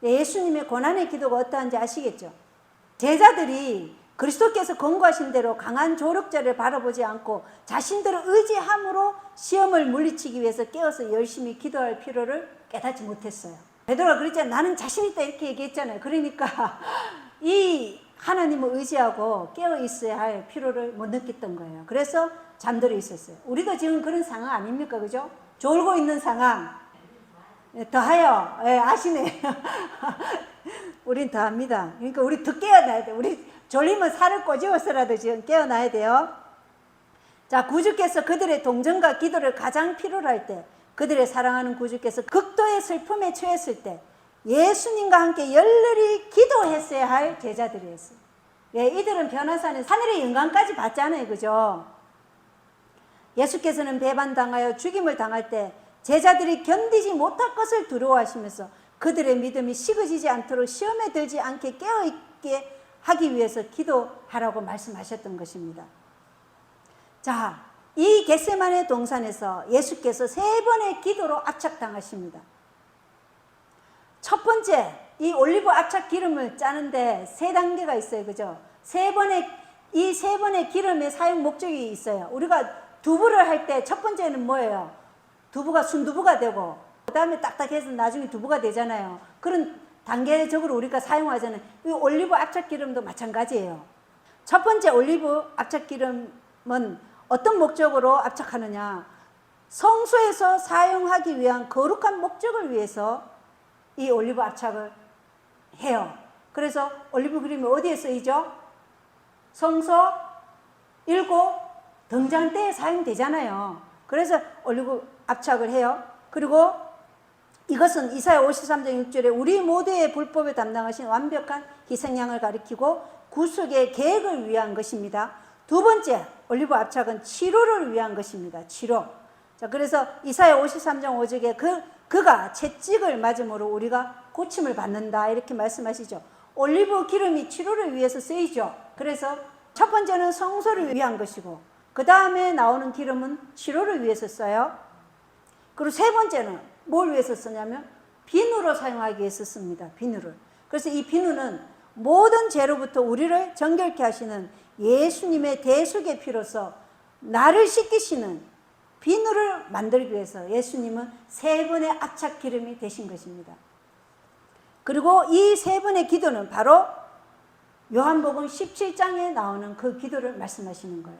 예수님의 고난의 기도가 어떠한지 아시겠죠? 제자들이 그리스도께서 권고하신 대로 강한 조력자를 바라보지 않고 자신들을 의지함으로 시험을 물리치기 위해서 깨어서 열심히 기도할 필요를 깨닫지 못했어요. 베드로가 그랬잖아요. 나는 자신 있다 이렇게 얘기했잖아요. 그러니까 이 하나님을 의지하고 깨어 있어야 할 필요를 못 느꼈던 거예요. 그래서 잠들어 있었어요. 우리도 지금 그런 상황 아닙니까? 그죠? 졸고 있는 상황. 더하여. 예, 아시네. 우린 더합니다. 그러니까 우리 더 깨어나야 돼. 우리 졸리면 살을 꼬집어서라도 지금 깨어나야 돼요. 자, 구주께서 그들의 동정과 기도를 가장 필요로 할 때, 그들의 사랑하는 구주께서 극도의 슬픔에 처했을 때 예수님과 함께 열렬히 기도했어야 할 제자들이었어요. 예, 이들은 변화산에 하늘의 영광까지 받잖아요. 그죠? 예수께서는 배반당하여 죽임을 당할 때 제자들이 견디지 못할 것을 두려워하시면서 그들의 믿음이 식어지지 않도록 시험에 들지 않게 깨어있게 하기 위해서 기도하라고 말씀하셨던 것입니다. 자, 이 겟세마네 동산에서 예수께서 3번의 기도로 압착당하십니다. 첫 번째, 이 올리브 압착 기름을 짜는데 3단계가 있어요. 그죠? 이 3번의 기름의 사용 목적이 있어요. 우리가 두부를 할 때 첫 번째는 뭐예요? 두부가 순두부가 되고, 그 다음에 딱딱해서 나중에 두부가 되잖아요. 그런 단계적으로 우리가 사용하잖아요. 이 올리브 압착 기름도 마찬가지예요. 첫 번째 올리브 압착 기름은 어떤 목적으로 압착하느냐? 성소에서 사용하기 위한 거룩한 목적을 위해서 이 올리브 압착을 해요. 그래서 올리브 기름이 어디에 쓰이죠? 성소 7 등잔대에 사용되잖아요. 그래서 올리브 압착을 해요. 그리고 이것은 이사야 53장 6절에 우리 모두의 불법을 담당하신 완벽한 희생양을 가리키고 구속의 계획을 위한 것입니다. 두 번째, 올리브 압착은 치료를 위한 것입니다. 치료. 자, 그래서 이사야 53장 5절에 그가 채찍을 맞음으로 우리가 고침을 받는다 이렇게 말씀하시죠. 올리브 기름이 치료를 위해서 쓰이죠. 그래서 첫 번째는 성소를 위한 것이고 그 다음에 나오는 기름은 치료를 위해서 써요. 그리고 세 번째는 뭘 위해서 쓰냐면 비누로 사용하기 위해서 씁니다. 비누를. 그래서 이 비누는 모든 죄로부터 우리를 정결케 하시는 예수님의 대속의 피로서 나를 씻기시는 비누를 만들기 위해서 예수님은 3번의 압착 기름이 되신 것입니다. 그리고 이 3번의 기도는 바로 요한복음 17장에 나오는 그 기도를 말씀하시는 거예요.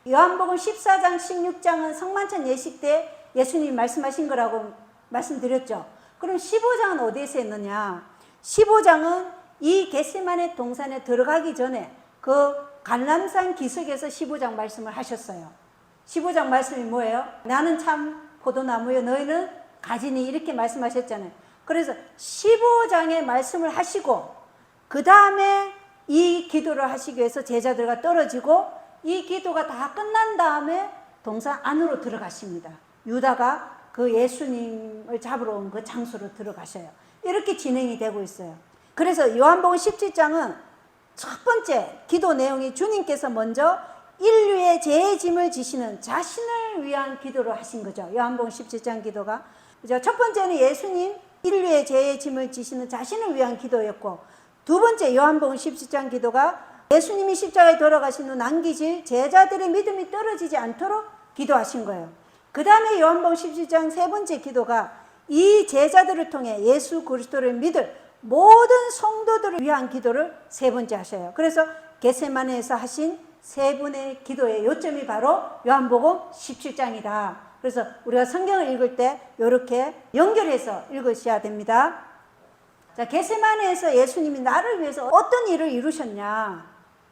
요한복음 14장, 16장은 성만찬 예식 때 예수님이 말씀하신 거라고 말씀드렸죠. 그럼 15장은 어디에서 했느냐? 15장은 이 겟세마네 동산에 들어가기 전에 그 갈람산 기슭에서 15장 말씀을 하셨어요. 15장 말씀이 뭐예요? 나는 참 포도나무요 너희는 가지니 이렇게 말씀하셨잖아요. 그래서 15장의 말씀을 하시고 그 다음에 이 기도를 하시기 위해서 제자들과 떨어지고 이 기도가 다 끝난 다음에 동산 안으로 들어가십니다. 유다가 그 예수님을 잡으러 온 그 장소로 들어가셔요. 이렇게 진행이 되고 있어요. 그래서 요한복음 17장은 첫 번째 기도 내용이 주님께서 먼저 인류의 죄의 짐을 지시는 자신을 위한 기도를 하신 거죠. 요한복음 17장 기도가. 그죠? 첫 번째는 예수님 인류의 죄의 짐을 지시는 자신을 위한 기도였고 두 번째 요한복음 17장 기도가 예수님이 십자가에 돌아가신 후 남기실 제자들의 믿음이 떨어지지 않도록 기도하신 거예요. 그 다음에 요한복음 17장 세 번째 기도가 이 제자들을 통해 예수 그리스도를 믿을 모든 성도들을 위한 기도를 세 번째 하셔요. 그래서 겟세마네에서 하신 세 분의 기도의 요점이 바로 요한복음 17장이다. 그래서 우리가 성경을 읽을 때 이렇게 연결해서 읽으셔야 됩니다. 자, 겟세마네에서 예수님이 나를 위해서 어떤 일을 이루셨냐?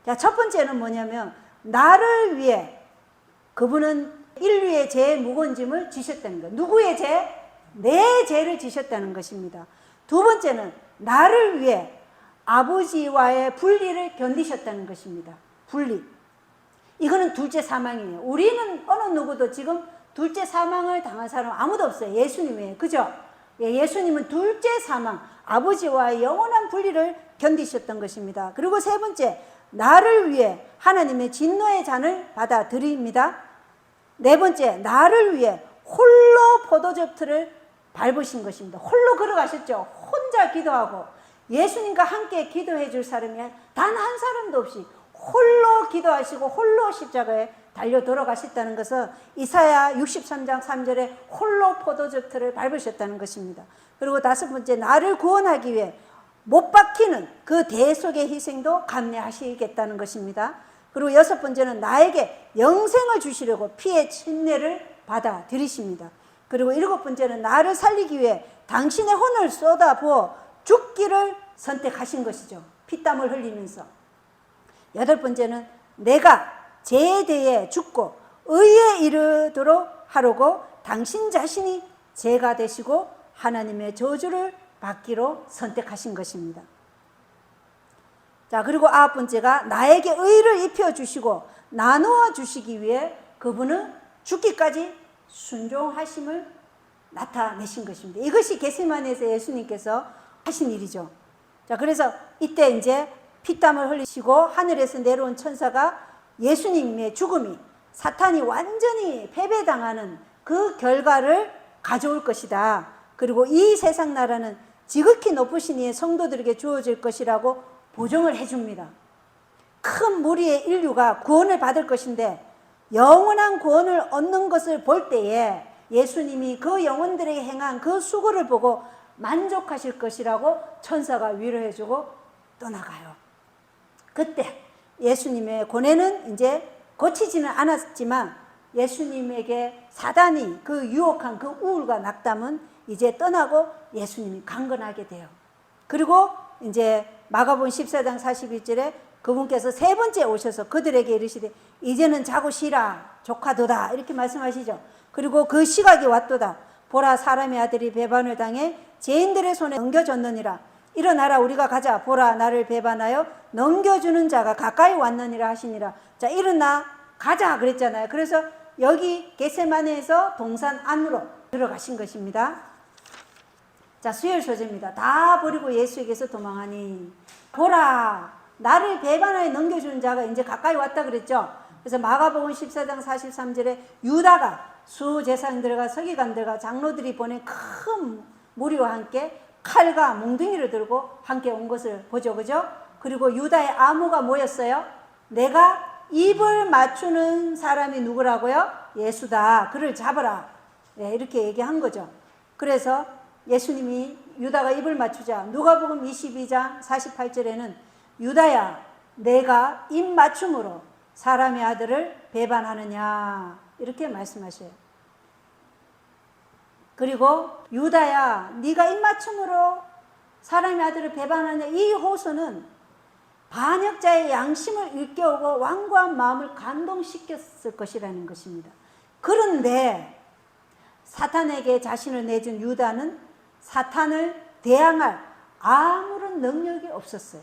자, 첫 번째는 뭐냐면 나를 위해 그분은 인류의 죄의 무거운 짐을 지셨다는 것. 누구의 죄? 내 죄를 지셨다는 것입니다. 두 번째는 나를 위해 아버지와의 분리를 견디셨다는 것입니다. 분리. 이거는 둘째 사망이에요. 우리는 어느 누구도 지금 둘째 사망을 당한 사람 아무도 없어요. 예수님 외에. 그죠? 예수님은 둘째 사망, 아버지와의 영원한 분리를 견디셨던 것입니다. 그리고 세 번째, 나를 위해 하나님의 진노의 잔을 받아들입니다. 네 번째, 나를 위해 홀로 포도즙 틀을 밟으신 것입니다. 홀로 걸어가셨죠. 혼자 기도하고 예수님과 함께 기도해 줄 사람이 단 한 사람도 없이 홀로 기도하시고 홀로 십자가에 달려 돌아가셨다는 것은 이사야 63장 3절에 홀로 포도즙 틀을 밟으셨다는 것입니다. 그리고 다섯 번째, 나를 구원하기 위해 못 박히는 그 대속의 희생도 감내하시겠다는 것입니다. 그리고 여섯 번째는 나에게 영생을 주시려고 피의 침례를 받아들이십니다. 그리고 일곱 번째는 나를 살리기 위해 당신의 혼을 쏟아부어 죽기를 선택하신 것이죠. 피땀을 흘리면서. 여덟 번째는 내가 죄에 대해 죽고 의에 이르도록 하려고 당신 자신이 죄가 되시고 하나님의 저주를 받기로 선택하신 것입니다. 자, 그리고 아홉 번째가 나에게 의를 입혀주시고 나누어 주시기 위해 그분은 죽기까지 순종하심을 나타내신 것입니다. 이것이 겟세마네에서 예수님께서 하신 일이죠. 자, 그래서 이때 이제 피땀을 흘리시고 하늘에서 내려온 천사가 예수님의 죽음이 사탄이 완전히 패배당하는 그 결과를 가져올 것이다. 그리고 이 세상 나라는 지극히 높으신 이의 성도들에게 주어질 것이라고 보증을 해줍니다. 큰 무리의 인류가 구원을 받을 것인데 영원한 구원을 얻는 것을 볼 때에 예수님이 그 영혼들에게 행한 그 수고를 보고 만족하실 것이라고 천사가 위로해주고 떠나가요. 그때 예수님의 고뇌는 이제 고치지는 않았지만 예수님에게 사단이 그 유혹한 그 우울과 낙담은 이제 떠나고 예수님이 강건하게 돼요. 그리고 이제 마가복음 14장 41절에 그분께서 세 번째 오셔서 그들에게 이르시되 이제는 자고 쉬라 조카도다 이렇게 말씀하시죠. 그리고 그 시각이 왔도다. 보라 사람의 아들이 배반을 당해 죄인들의 손에 넘겨졌느니라. 일어나라 우리가 가자. 보라 나를 배반하여 넘겨주는 자가 가까이 왔느니라 하시니라. 자, 일어나 가자 그랬잖아요. 그래서 여기 겟세마네에서 동산 안으로 들어가신 것입니다. 자, 수요일 소재입니다. 다 버리고 예수에게서 도망하니 보라 나를 배반하여 넘겨주는 자가 이제 가까이 왔다 그랬죠. 그래서 마가복음 14장 43절에 유다가 수제사장들과 서기관들과 장로들이 보낸 큰 무리와 함께 칼과 몽둥이를 들고 함께 온 것을 보죠. 그죠? 그리고 유다의 암호가 뭐였어요? 내가 입을 맞추는 사람이 누구라고요? 예수다. 그를 잡아라. 네, 이렇게 얘기한 거죠. 그래서 예수님이 유다가 입을 맞추자 누가복음 22장 48절에는 유다야 내가 입 맞춤으로 사람의 아들을 배반하느냐 이렇게 말씀하셔요. 그리고 유다야 네가 입 맞춤으로 사람의 아들을 배반하느냐 이 호소는 반역자의 양심을 일깨우고 완고한 마음을 감동시켰을 것이라는 것입니다. 그런데 사탄에게 자신을 내준 유다는 사탄을 대항할 아무런 능력이 없었어요.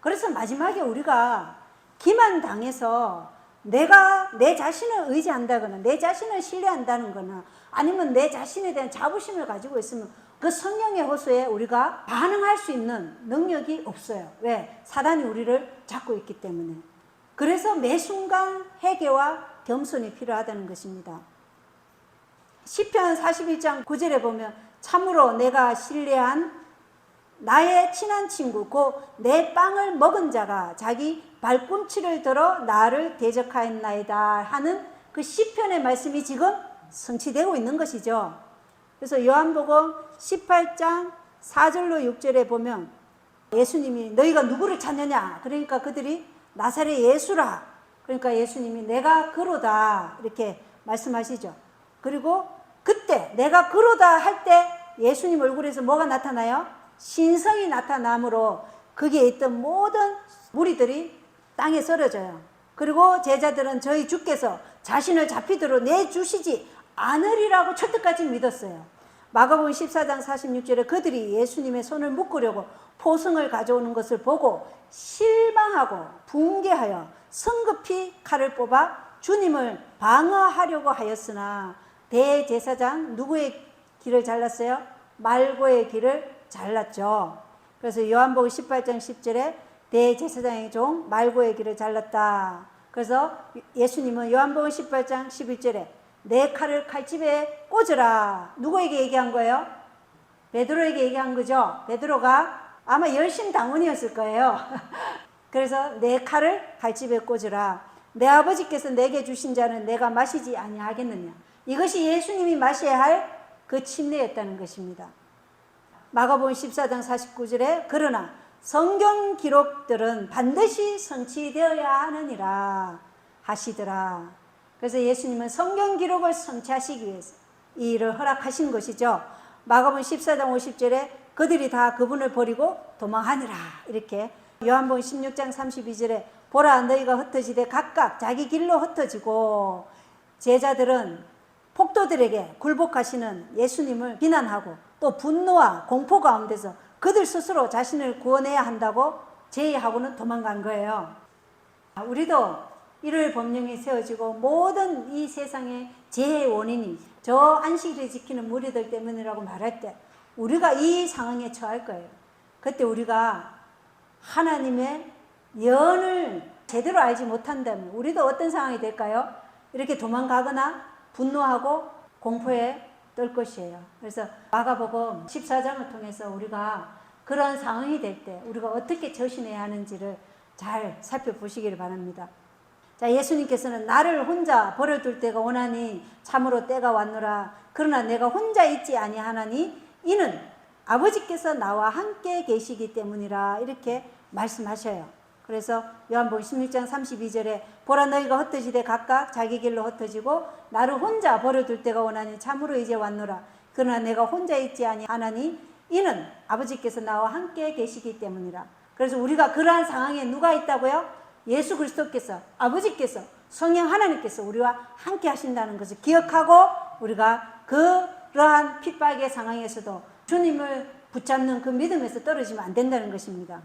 그래서 마지막에 우리가 기만당해서 내가 내 자신을 의지한다거나 내 자신을 신뢰한다는 거나 아니면 내 자신에 대한 자부심을 가지고 있으면 그 성령의 호소에 우리가 반응할 수 있는 능력이 없어요. 왜? 사단이 우리를 잡고 있기 때문에. 그래서 매 순간 회개와 겸손이 필요하다는 것입니다. 시편 41장 9절에 보면 참으로 내가 신뢰한 나의 친한 친구 곧 내 빵을 먹은 자가 자기 발꿈치를 들어 나를 대적하였나이다 하는 그 시편의 말씀이 지금 성취되고 있는 것이죠. 그래서 요한복음 18장 4절로 6절에 보면 예수님이 너희가 누구를 찾느냐 그러니까 그들이 나사렛 예수라 그러니까 예수님이 내가 그로다 이렇게 말씀하시죠. 그리고 그때 내가 그로다 할 때 예수님 얼굴에서 뭐가 나타나요? 신성이 나타나므로 거기에 있던 모든 무리들이 땅에 쓰러져요. 그리고 제자들은 저희 주께서 자신을 잡히도록 내주시지 않으리라고 철떡까지 믿었어요. 마가복음 14장 46절에 그들이 예수님의 손을 묶으려고 포승을 가져오는 것을 보고 실망하고 붕괴하여 성급히 칼을 뽑아 주님을 방어하려고 하였으나 대제사장 누구의 길을 잘랐어요? 말고의 길을 잘랐죠. 그래서 요한복음 18장 10절에 대제사장의 종 말고의 길을 잘랐다. 그래서 예수님은 요한복음 18장 11절에 내 칼을 칼집에 꽂으라. 누구에게 얘기한 거예요? 베드로에게 얘기한 거죠. 베드로가 아마 열심당원이었을 거예요. 그래서 내 칼을 칼집에 꽂으라. 내 아버지께서 내게 주신 자는 내가 마시지 아니하겠느냐. 이것이 예수님이 마셔야 할 그 침례였다는 것입니다. 마가복음 14장 49절에 그러나 성경 기록들은 반드시 성취되어야 하느니라 하시더라. 그래서 예수님은 성경 기록을 성취하시기 위해서 이 일을 허락하신 것이죠. 마가복음 14장 50절에 그들이 다 그분을 버리고 도망하니라. 이렇게 요한복음 16장 32절에 보라 너희가 흩어지되 각각 자기 길로 흩어지고 제자들은 폭도들에게 굴복하시는 예수님을 비난하고 또 분노와 공포 가운데서 그들 스스로 자신을 구원해야 한다고 제의하고는 도망간 거예요. 우리도 일요일 법령이 세워지고 모든 이 세상의 재해의 원인이 저 안식일을 지키는 무리들 때문이라고 말할 때 우리가 이 상황에 처할 거예요. 그때 우리가 하나님의 연을 제대로 알지 못한다면 우리도 어떤 상황이 될까요? 이렇게 도망가거나 분노하고 공포에 떨 것이에요. 그래서 마가복음 14장을 통해서 우리가 그런 상황이 될 때 우리가 어떻게 처신해야 하는지를 잘 살펴보시기를 바랍니다. 자, 예수님께서는 나를 혼자 버려둘 때가 오나니 참으로 때가 왔노라. 그러나 내가 혼자 있지 아니하나니 이는 아버지께서 나와 함께 계시기 때문이라. 이렇게 말씀하셔요. 그래서 요한복음 16장 32절에 보라 너희가 흩어지되 각각 자기 길로 흩어지고 나를 혼자 버려둘 때가 오나니 참으로 이제 왔노라. 그러나 내가 혼자 있지 아니하나니 이는 아버지께서 나와 함께 계시기 때문이라. 그래서 우리가 그러한 상황에 누가 있다고요? 예수 그리스도께서, 아버지께서, 성령 하나님께서 우리와 함께 하신다는 것을 기억하고 우리가 그러한 핍박의 상황에서도 주님을 붙잡는 그 믿음에서 떨어지면 안 된다는 것입니다.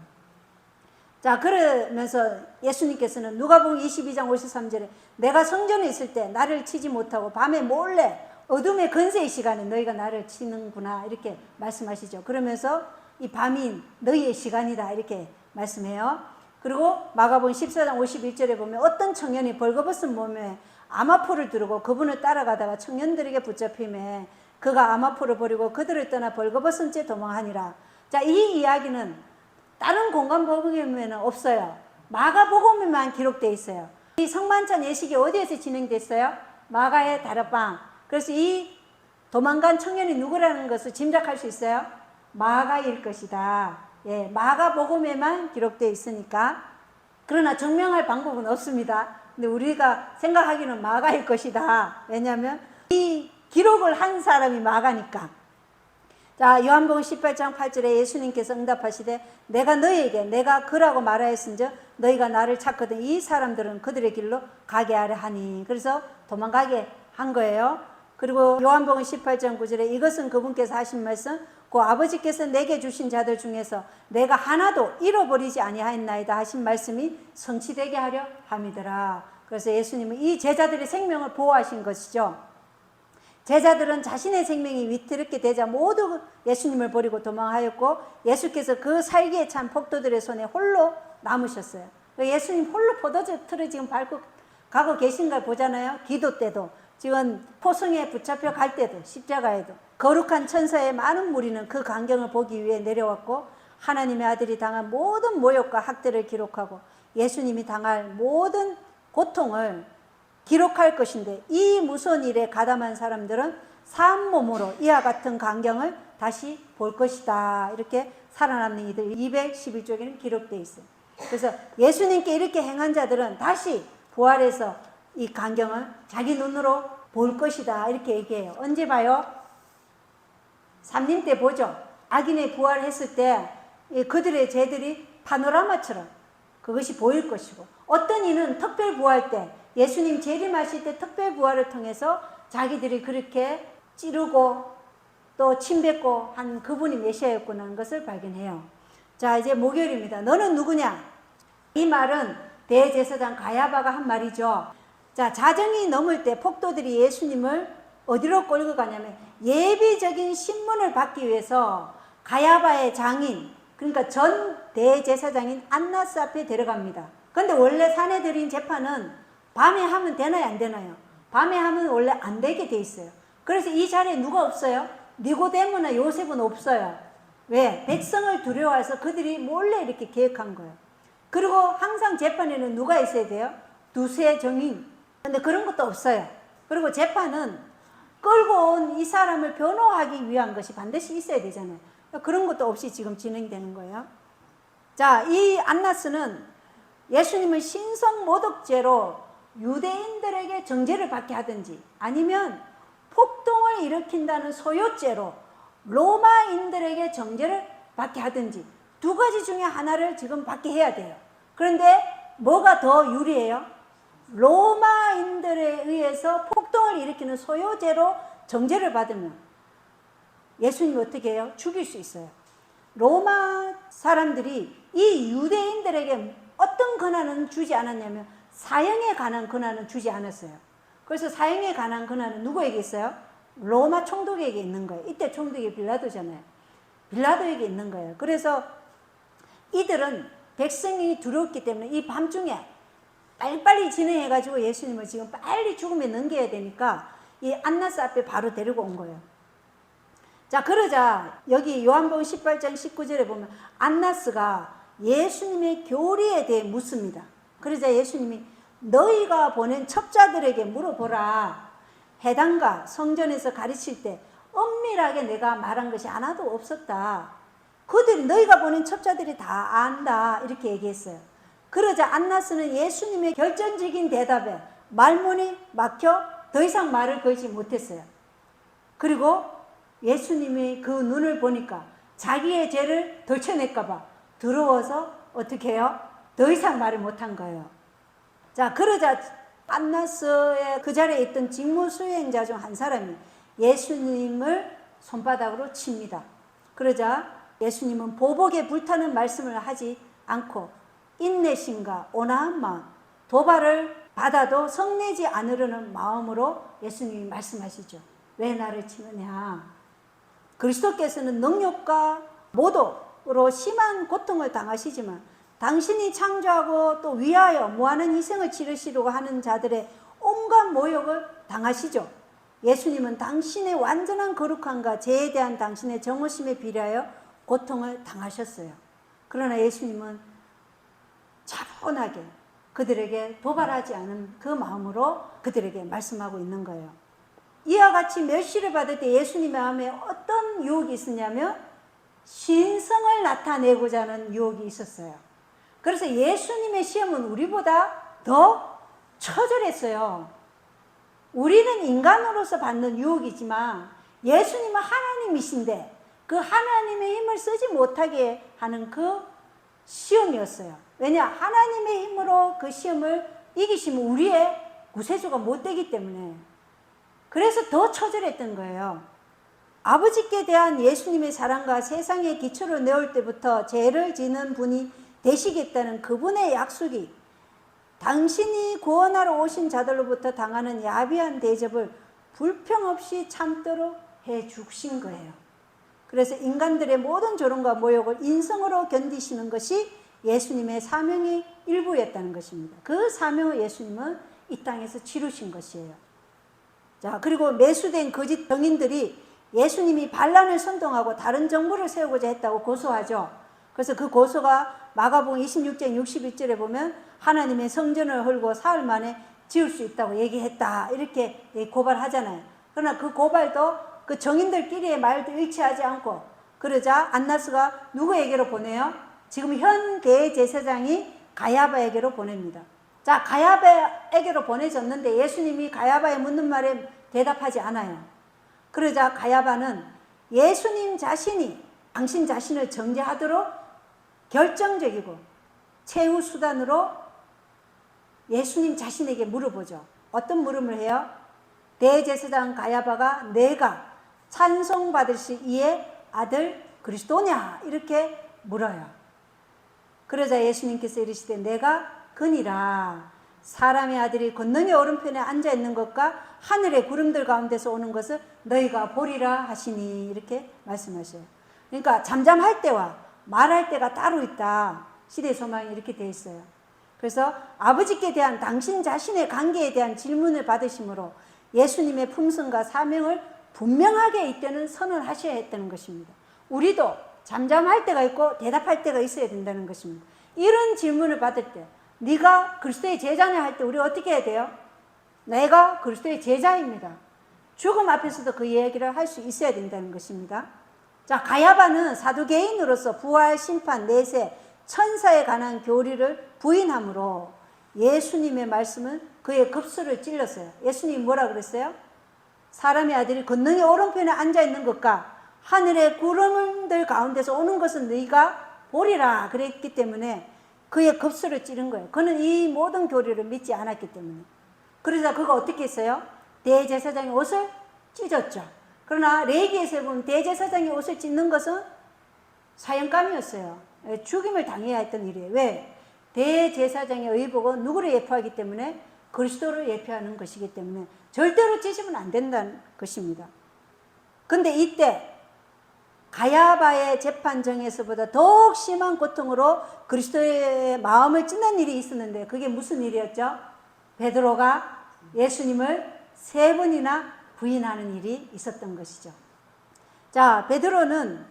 자, 그러면서 예수님께서는 누가복음 22장 53절에 내가 성전에 있을 때 나를 치지 못하고 밤에 몰래 어둠의 건세의 시간에 너희가 나를 치는구나 이렇게 말씀하시죠. 그러면서 이 밤이 너희의 시간이다 이렇게 말씀해요. 그리고 마가복음 14장 51절에 보면 어떤 청년이 벌거벗은 몸에 아마포를 두르고 그분을 따라가다가 청년들에게 붙잡히매 그가 아마포를 버리고 그들을 떠나 벌거벗은 채 도망하니라. 자, 이 이야기는 다른 공간 복음에는 없어요. 마가복음에만 기록되어 있어요. 이 성만찬 예식이 어디에서 진행됐어요? 마가의 다락방. 그래서 이 도망간 청년이 누구라는 것을 짐작할 수 있어요? 마가일 것이다. 예, 마가복음에만 기록되어 있으니까. 그러나 증명할 방법은 없습니다. 근데 우리가 생각하기는 마가일 것이다. 왜냐하면 이 기록을 한 사람이 마가니까. 자, 요한복음 18장 8절에 예수님께서 응답하시되 내가 너희에게 내가 그라고 말하였은즉 너희가 나를 찾거든 이 사람들은 그들의 길로 가게 하려 하니. 그래서 도망가게 한 거예요. 그리고 요한복음 18장 9절에 이것은 그분께서 하신 말씀 그 아버지께서 내게 주신 자들 중에서 내가 하나도 잃어버리지 아니하였나이다 하신 말씀이 성취되게 하려 함이더라. 그래서 예수님은 이 제자들의 생명을 보호하신 것이죠. 제자들은 자신의 생명이 위태롭게 되자 모두 예수님을 버리고 도망하였고 예수께서 그 살기에 찬 폭도들의 손에 홀로 남으셨어요. 예수님 홀로 포도주를 지금 밟고 가고 계신 걸 보잖아요. 기도 때도 지금 포승에 붙잡혀 갈 때도 십자가에도 거룩한 천사의 많은 무리는 그 광경을 보기 위해 내려왔고 하나님의 아들이 당한 모든 모욕과 학대를 기록하고 예수님이 당할 모든 고통을 기록할 것인데 이 무서운 일에 가담한 사람들은 산 몸으로 이와 같은 광경을 다시 볼 것이다. 이렇게 살아남는 이들 211쪽에는 기록되어 있어요. 그래서 예수님께 이렇게 행한 자들은 다시 부활해서 이 광경을 자기 눈으로 볼 것이다. 이렇게 얘기해요. 언제 봐요? 삼림 때 보죠. 악인의 부활했을 때 그들의 죄들이 파노라마처럼 그것이 보일 것이고 어떤 이는 특별 부활 때 예수님 재림하실 때 특별 부활을 통해서 자기들이 그렇게 찌르고 또 침뱉고 한 그분이 메시아였구나 하는 것을 발견해요. 자, 이제 목요일입니다. 너는 누구냐? 이 말은 대제사장 가야바가 한 말이죠. 자, 자정이 넘을 때 폭도들이 예수님을 어디로 끌고 가냐면 예비적인 신문을 받기 위해서 가야바의 장인, 그러니까 전 대제사장인 안나스 앞에 데려갑니다. 그런데 원래 사내들인 재판은 밤에 하면 되나요, 안 되나요? 밤에 하면 원래 안 되게 돼 있어요. 그래서 이 자리에 누가 없어요? 니고데모나 요셉은 없어요. 왜? 백성을 두려워해서 그들이 몰래 이렇게 계획한 거예요. 그리고 항상 재판에는 누가 있어야 돼요? 두세 정인. 근데 그런 것도 없어요. 그리고 재판은 끌고 온 이 사람을 변호하기 위한 것이 반드시 있어야 되잖아요. 그런 것도 없이 지금 진행되는 거예요. 자, 이 안나스는 예수님을 신성모독죄로 유대인들에게 정죄를 받게 하든지 아니면 폭동을 일으킨다는 소요죄로 로마인들에게 정죄를 받게 하든지 두 가지 중에 하나를 지금 받게 해야 돼요. 그런데 뭐가 더 유리해요? 로마인들에 의해서 폭동을 일으키는 소요죄로 정죄를 받으면 예수님이 어떻게 해요? 죽일 수 있어요. 로마 사람들이 이 유대인들에게 어떤 권한은 주지 않았냐면 사형에 관한 권한은 주지 않았어요. 그래서 사형에 관한 권한은 누구에게 있어요? 로마 총독에게 있는 거예요. 이때 총독이 빌라도잖아요. 빌라도에게 있는 거예요. 그래서 이들은 백성이 두렵기 때문에 이 밤중에 빨리빨리 진행해가지고 예수님을 지금 빨리 죽음에 넘겨야 되니까 이 안나스 앞에 바로 데리고 온 거예요. 자, 그러자 여기 요한복음 18장 19절에 보면 안나스가 예수님의 교리에 대해 묻습니다. 그러자 예수님이 너희가 보낸 첩자들에게 물어보라. 해당과 성전에서 가르칠 때 엄밀하게 내가 말한 것이 하나도 없었다. 그들이 너희가 보낸 첩자들이 다 안다. 이렇게 얘기했어요. 그러자 안나스는 예수님의 결정적인 대답에 말문이 막혀 더 이상 말을 걸지 못했어요. 그리고 예수님이 그 눈을 보니까 자기의 죄를 덜쳐낼까 봐 더러워서 어떻게 해요? 더 이상 말을 못한 거예요. 자, 그러자 안나스의 그 자리에 있던 직무 수행자 중 한 사람이 예수님을 손바닥으로 칩니다. 그러자 예수님은 보복에 불타는 말씀을 하지 않고 인내심과 온화한 마음, 도발을 받아도 성내지 않으려는 마음으로 예수님이 말씀하시죠. 왜 나를 치느냐? 그리스도께서는 능욕과 모독으로 심한 고통을 당하시지만 당신이 창조하고 또 위하여 무한한 희생을 치르시려고 하는 자들의 온갖 모욕을 당하시죠. 예수님은 당신의 완전한 거룩함과 죄에 대한 당신의 정오심에 비례하여 고통을 당하셨어요. 그러나 예수님은 차분하게 그들에게 도발하지 않은 그 마음으로 그들에게 말씀하고 있는 거예요. 이와 같이 멸시를 받을 때 예수님의 마음에 어떤 유혹이 있었냐면 신성을 나타내고자 하는 유혹이 있었어요. 그래서 예수님의 시험은 우리보다 더 처절했어요. 우리는 인간으로서 받는 유혹이지만 예수님은 하나님이신데 그 하나님의 힘을 쓰지 못하게 하는 그 시험이었어요. 왜냐? 하나님의 힘으로 그 시험을 이기시면 우리의 구세주가 못 되기 때문에. 그래서 더 처절했던 거예요. 아버지께 대한 예수님의 사랑과 세상의 기초를 내올 때부터 죄를 지는 분이 되시겠다는 그분의 약속이 당신이 구원하러 오신 자들로부터 당하는 야비한 대접을 불평 없이 참도록 해 주신 거예요. 그래서 인간들의 모든 조롱과 모욕을 인성으로 견디시는 것이 예수님의 사명의 일부였다는 것입니다. 그 사명을 예수님은 이 땅에서 치르신 것이에요. 자, 그리고 매수된 거짓 병인들이 예수님이 반란을 선동하고 다른 정부를 세우고자 했다고 고소하죠. 그래서 그 고소가 마가복음 26장 61절에 보면 하나님의 성전을 헐고 사흘 만에 지을 수 있다고 얘기했다. 이렇게 고발하잖아요. 그러나 그 고발도 그 정인들끼리의 말도 일치하지 않고 그러자 안나스가 누구에게로 보내요? 지금 현 대제사장이 가야바에게로 보냅니다. 자, 가야바에게로 보내졌는데 예수님이 가야바의 묻는 말에 대답하지 않아요. 그러자 가야바는 예수님 자신이 당신 자신을 정죄하도록 결정적이고 최후 수단으로 예수님 자신에게 물어보죠. 어떤 물음을 해요? 대제사장 가야바가 내가 찬송받으실 이의 아들 그리스도냐? 이렇게 물어요. 그러자 예수님께서 이르시되 내가 그니라. 사람의 아들이 권능의 오른편에 앉아있는 것과 하늘의 구름들 가운데서 오는 것을 너희가 보리라 하시니 이렇게 말씀하셔요. 그러니까 잠잠할 때와 말할 때가 따로 있다. 시대 소망이 이렇게 되어 있어요. 그래서 아버지께 대한 당신 자신의 관계에 대한 질문을 받으심으로 예수님의 품성과 사명을 분명하게 이때는 선언하셔야 했다는 것입니다. 우리도 잠잠할 때가 있고 대답할 때가 있어야 된다는 것입니다. 이런 질문을 받을 때 네가 그리스도의 제자냐 할 때 우리 어떻게 해야 돼요? 내가 그리스도의 제자입니다. 죽음 앞에서도 그 얘기를 할 수 있어야 된다는 것입니다. 자, 가야바는 사두개인으로서 부활, 심판, 내세, 천사에 관한 교리를 부인함으로 예수님의 말씀은 그의 급수를 찔렀어요. 예수님이 뭐라 그랬어요? 사람의 아들이 권능의 오른편에 앉아있는 것과 하늘의 구름들 가운데서 오는 것은 너희가 보리라 그랬기 때문에 그의 급수를 찌른 거예요. 그는 이 모든 교리를 믿지 않았기 때문에. 그러자 그가 어떻게 했어요? 대제사장의 옷을 찢었죠. 그러나 레위기에서 보면 대제사장의 옷을 찢는 것은 사형감이었어요. 죽임을 당해야 했던 일이에요. 왜? 대제사장의 의복은 누구를 예표하기 때문에? 그리스도를 예표하는 것이기 때문에 절대로 찢으면 안 된다는 것입니다. 근데 이때 가야바의 재판정에서보다 더욱 심한 고통으로 그리스도의 마음을 찢는 일이 있었는데 그게 무슨 일이었죠? 베드로가 예수님을 3번이나 부인하는 일이 있었던 것이죠. 자, 베드로는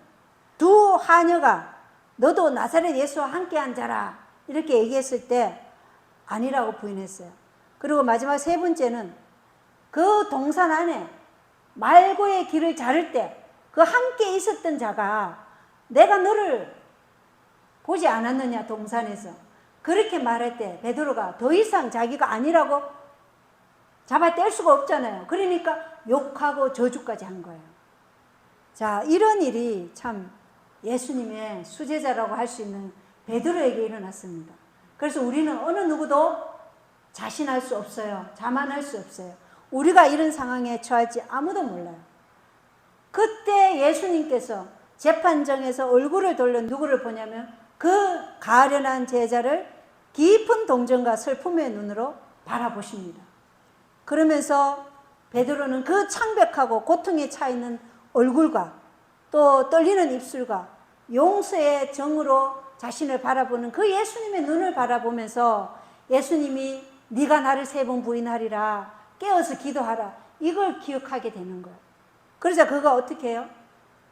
두 하녀가 너도 나사렛 예수와 함께한 자라 이렇게 얘기했을 때 아니라고 부인했어요. 그리고 마지막 3번째는 그 동산 안에 말고의 길을 자를 때 그 함께 있었던 자가 내가 너를 보지 않았느냐 동산에서 그렇게 말할 때 베드로가 더 이상 자기가 아니라고 잡아뗄 수가 없잖아요. 그러니까 욕하고 저주까지 한 거예요. 자, 이런 일이 참 예수님의 수제자라고 할 수 있는 베드로에게 일어났습니다. 그래서 우리는 어느 누구도 자신할 수 없어요. 자만할 수 없어요. 우리가 이런 상황에 처할지 아무도 몰라요. 그때 예수님께서 재판정에서 얼굴을 돌려 누구를 보냐면 그 가련한 제자를 깊은 동정과 슬픔의 눈으로 바라보십니다. 그러면서 베드로는 그 창백하고 고통에 차 있는 얼굴과 또 떨리는 입술과 용서의 정으로 자신을 바라보는 그 예수님의 눈을 바라보면서 예수님이 네가 나를 3번 부인하리라 깨어서 기도하라 이걸 기억하게 되는 거예요. 그러자 그가 어떻게 해요?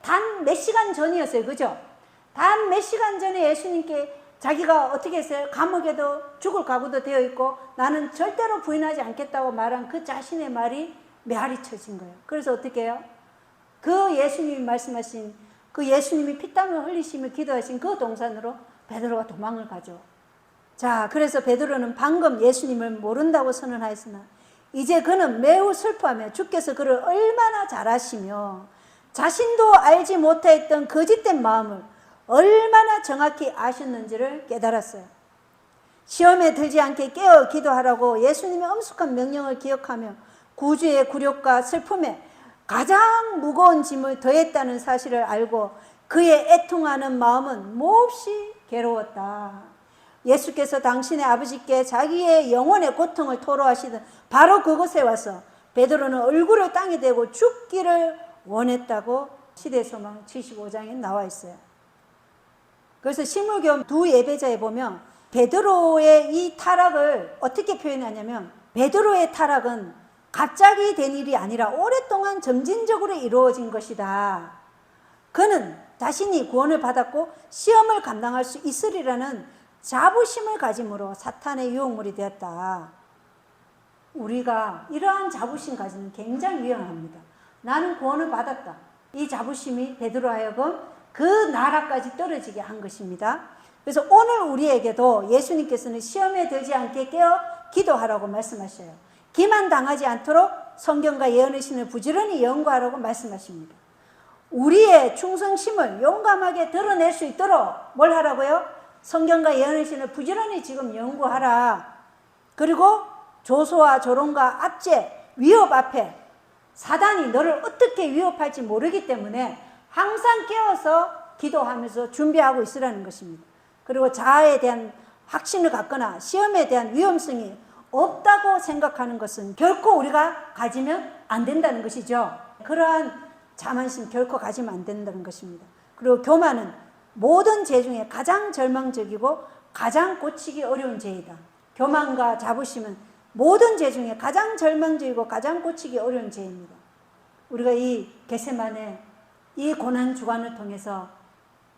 단 몇 시간 전이었어요. 그죠? 단 몇 시간 전에 예수님께 자기가 어떻게 했어요? 감옥에도 죽을 각오도 되어 있고 나는 절대로 부인하지 않겠다고 말한 그 자신의 말이 메아리 쳐진 거예요. 그래서 어떻게 해요? 그 예수님이 말씀하신 그 예수님이 피땀을 흘리시며 기도하신 그 동산으로 베드로가 도망을 가죠. 자, 그래서 베드로는 방금 예수님을 모른다고 선언하였으나 이제 그는 매우 슬퍼하며 주께서 그를 얼마나 잘 아시며 자신도 알지 못했던 거짓된 마음을 얼마나 정확히 아셨는지를 깨달았어요. 시험에 들지 않게 깨어 기도하라고 예수님의 엄숙한 명령을 기억하며 구주의 굴욕과 슬픔에 가장 무거운 짐을 더했다는 사실을 알고 그의 애통하는 마음은 몹시 괴로웠다. 예수께서 당신의 아버지께 자기의 영혼의 고통을 토로하시던 바로 그곳에 와서 베드로는 얼굴을 땅에 대고 죽기를 원했다고 시대소망 75장에 나와 있어요. 그래서 신물교 두 예배자에 보면 베드로의 이 타락을 어떻게 표현하냐면 베드로의 타락은 갑자기 된 일이 아니라 오랫동안 점진적으로 이루어진 것이다. 그는 자신이 구원을 받았고 시험을 감당할 수 있으리라는 자부심을 가짐으로 사탄의 유혹물이 되었다. 우리가 이러한 자부심 가지면 굉장히 위험합니다. 나는 구원을 받았다. 이 자부심이 베드로 하여금 그 나라까지 떨어지게 한 것입니다. 그래서 오늘 우리에게도 예수님께서는 시험에 들지 않게 깨어 기도하라고 말씀하셔요. 기만 당하지 않도록 성경과 예언의 신을 부지런히 연구하라고 말씀하십니다. 우리의 충성심을 용감하게 드러낼 수 있도록 뭘 하라고요? 성경과 예언의 신을 부지런히 지금 연구하라. 그리고 조소와 조롱과 압제, 위협 앞에 사단이 너를 어떻게 위협할지 모르기 때문에 항상 깨어서 기도하면서 준비하고 있으라는 것입니다. 그리고 자아에 대한 확신을 갖거나 시험에 대한 위험성이 없다고 생각하는 것은 결코 우리가 가지면 안 된다는 것이죠. 그러한 자만심 결코 가지면 안 된다는 것입니다. 그리고 교만은 모든 죄 중에 가장 절망적이고 가장 고치기 어려운 죄이다. 교만과 자부심은 모든 죄 중에 가장 절망적이고 가장 고치기 어려운 죄입니다. 우리가 이 겟세마네 이 고난 주간을 통해서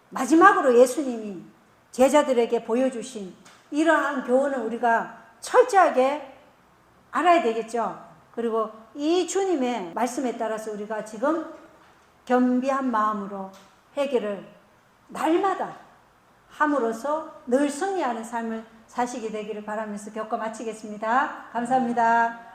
마지막으로 예수님이 제자들에게 보여주신 이러한 교훈을 우리가 철저하게 알아야 되겠죠. 그리고 이 주님의 말씀에 따라서 우리가 지금 겸비한 마음으로 해결을 날마다 함으로써 늘 승리하는 삶을 사시게 되기를 바라면서 겪어 마치겠습니다. 감사합니다.